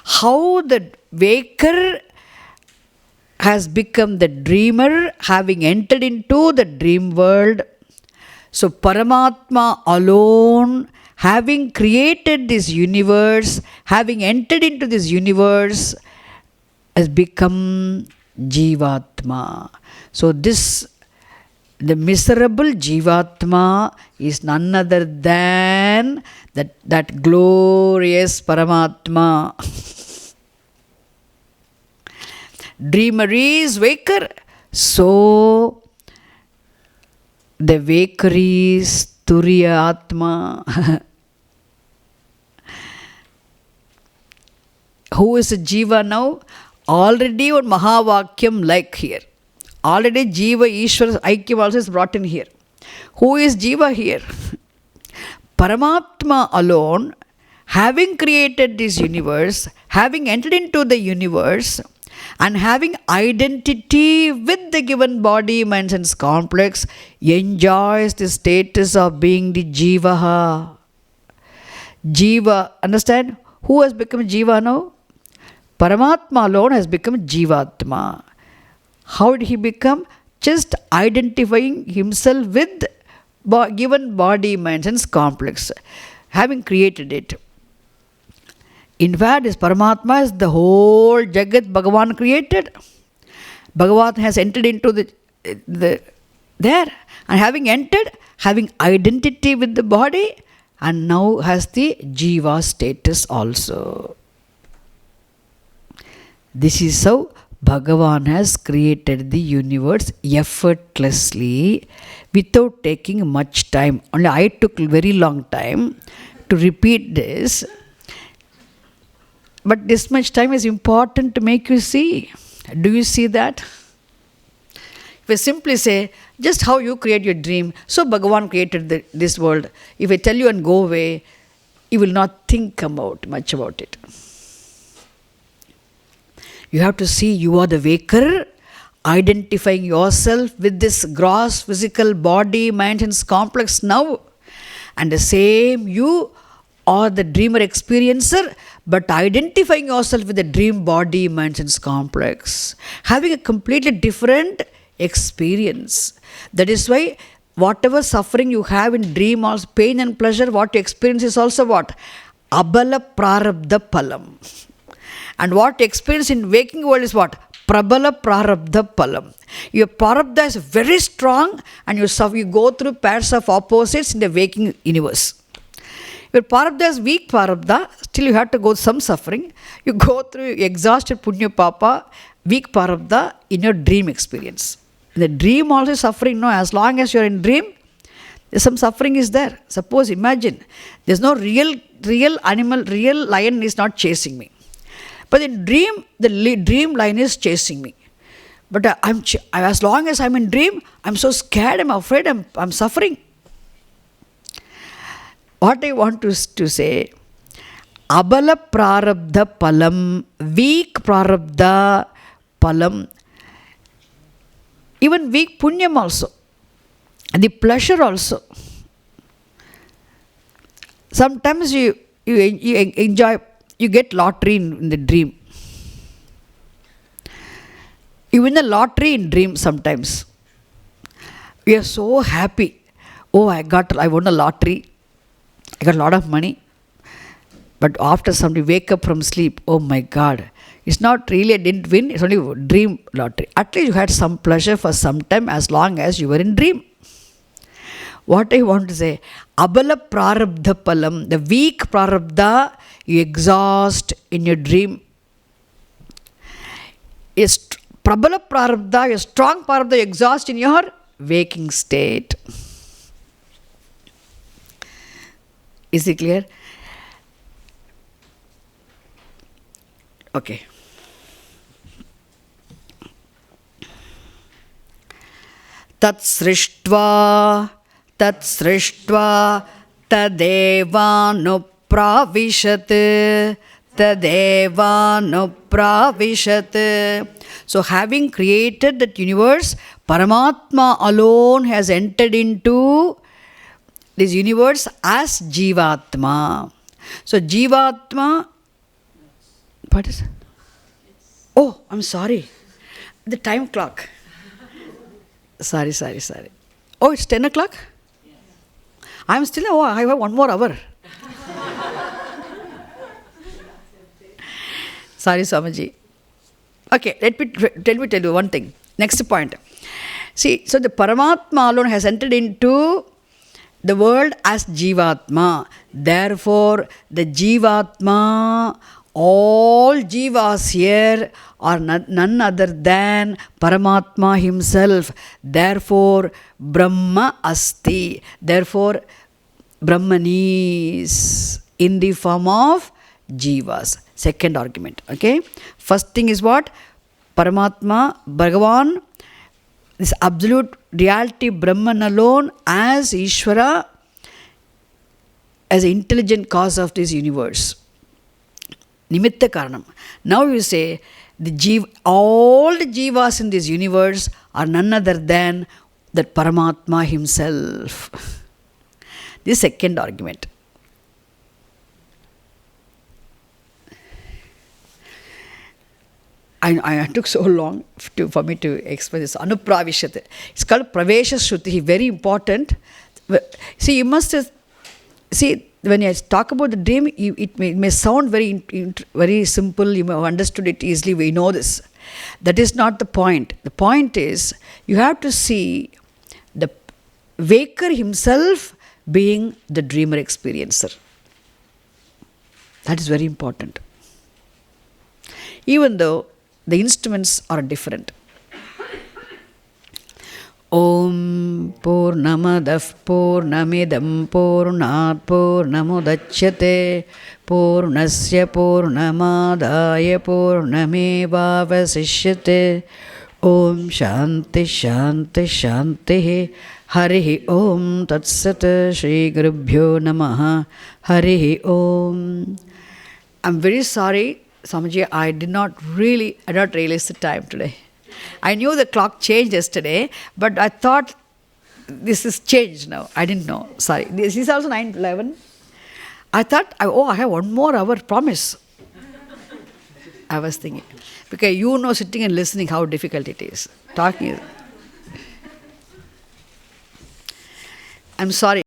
How the waker has become the dreamer, having entered into the dream world. So Paramatma alone, having created this universe, having entered into this universe, has become Jivatma. So this, the miserable Jivatma is none other than that glorious Paramatma. Dreamer is waker, so the waker is Turiya Atma. Who is a Jiva now? Already one Mahavakyam like here. Already Jiva Ishvara Aikyam also is brought in here. Who is Jiva here? Paramatma alone, having created this universe, having entered into the universe, and having identity with the given body, mind, sense complex, enjoys the status of being the Jivaha. Jiva, understand? Who has become Jiva now? Paramatma alone has become Jivatma. How did he become? Just identifying himself with given body, mind, sense complex, having created it. In fact, this Paramatma is the whole Jagat Bhagavan created. Bhagavan has entered into the there, and having entered, having identity with the body, and now has the Jiva status also. This is how Bhagavan has created the universe effortlessly, without taking much time. Only I took a very long time to repeat this. But this much time is important to make you see. Do you see that? If I simply say, just how you create your dream, so Bhagavan created this world. If I tell you and go away, you will not think much about it. You have to see you are the waker, identifying yourself with this gross physical body, mind, and complex now. And the same you are the dreamer experiencer, but identifying yourself with the dream body, mind, and complex, having a completely different experience. That is why whatever suffering you have in dream, also pain and pleasure, what you experience is also what? Abala prarabdha palam. And what you experience in waking world is what? Prabala prarabdha palam. Your prarabdha is very strong, and you go through pairs of opposites in the waking universe. Your prarabdha is weak prarabdha, still you have to go some suffering. You go through exhausted punya papa, weak prarabdha in your dream experience. In the dream also suffering, no, as long as you are in dream, some suffering is there. Suppose, imagine, there's no real animal, real lion is not chasing me. But in dream, the dream line is chasing me. But as long as I'm in dream, I'm so scared, I'm afraid, I'm suffering. What I want to say, abala prarabdha palam, weak prarabdha palam, even weak punyam also, and the pleasure also. Sometimes you enjoy, you get lottery in the dream. You win the lottery in dream sometimes. We are so happy. Oh, I won a lottery. I got a lot of money. But after somebody wake up from sleep, oh my God, it's not really I didn't win, it's only dream lottery. At least you had some pleasure for some time as long as you were in dream. What I want to say, abala prarabdha palam, the weak prarabdha, you exhaust in your dream. Is prabala prarabdha, a strong prarabdha, you exhaust in your waking state. Is it clear? Okay. Tat srishtva tadevanupravishat tadevanupravishat. So having created that universe, Paramatma alone has entered into this universe as Jivatma. So Jivatma, what is it? Oh, I'm sorry. The time clock. Sorry. Oh, it's 10 o'clock? Yes. I'm still, I have 1 more hour. Sorry, Swamiji. Okay, let me tell you one thing. Next point. See, so the Paramatma alone has entered into the world as Jivatma. Therefore, the Jivatma, all Jivas here are none other than Paramatma himself. Therefore, Brahma asti. Therefore, Brahman is in the form of Jivas. Second argument. Okay. First thing is what? Paramatma, Bhagavan, this absolute reality Brahman alone as Ishvara, as an intelligent cause of this universe. Nimitta Karanam. Now you say, all the Jivas in this universe are none other than that Paramatma himself. This second argument. I took so long for me to explain this. Anupravishat. It's called Pravesha Shruti. Very important. See, you must see, when I talk about the dream, it may sound very simple. You may have understood it easily. We know this. That is not the point. The point is, you have to see the waker himself being the dreamer experiencer. That is very important. Even though the instruments are different. Om Purnamadah Purnamidam Purnat Purnamudachyate Purnasya Purnamadaya Purnamevavasishyate. Om Shanti Shanti Shanti. Harihi Om Tat Sat. Shri Gurubhyo Namaha. Harihi Om. I'm very sorry, Swamiji, I did not realize the time today. I knew the clock changed yesterday, but I thought this is changed now. I didn't know. Sorry. This is also 9:11. I thought, I have 1 more hour, promise. I was thinking. Because you know, sitting and listening, how difficult it is. Talking. I'm sorry.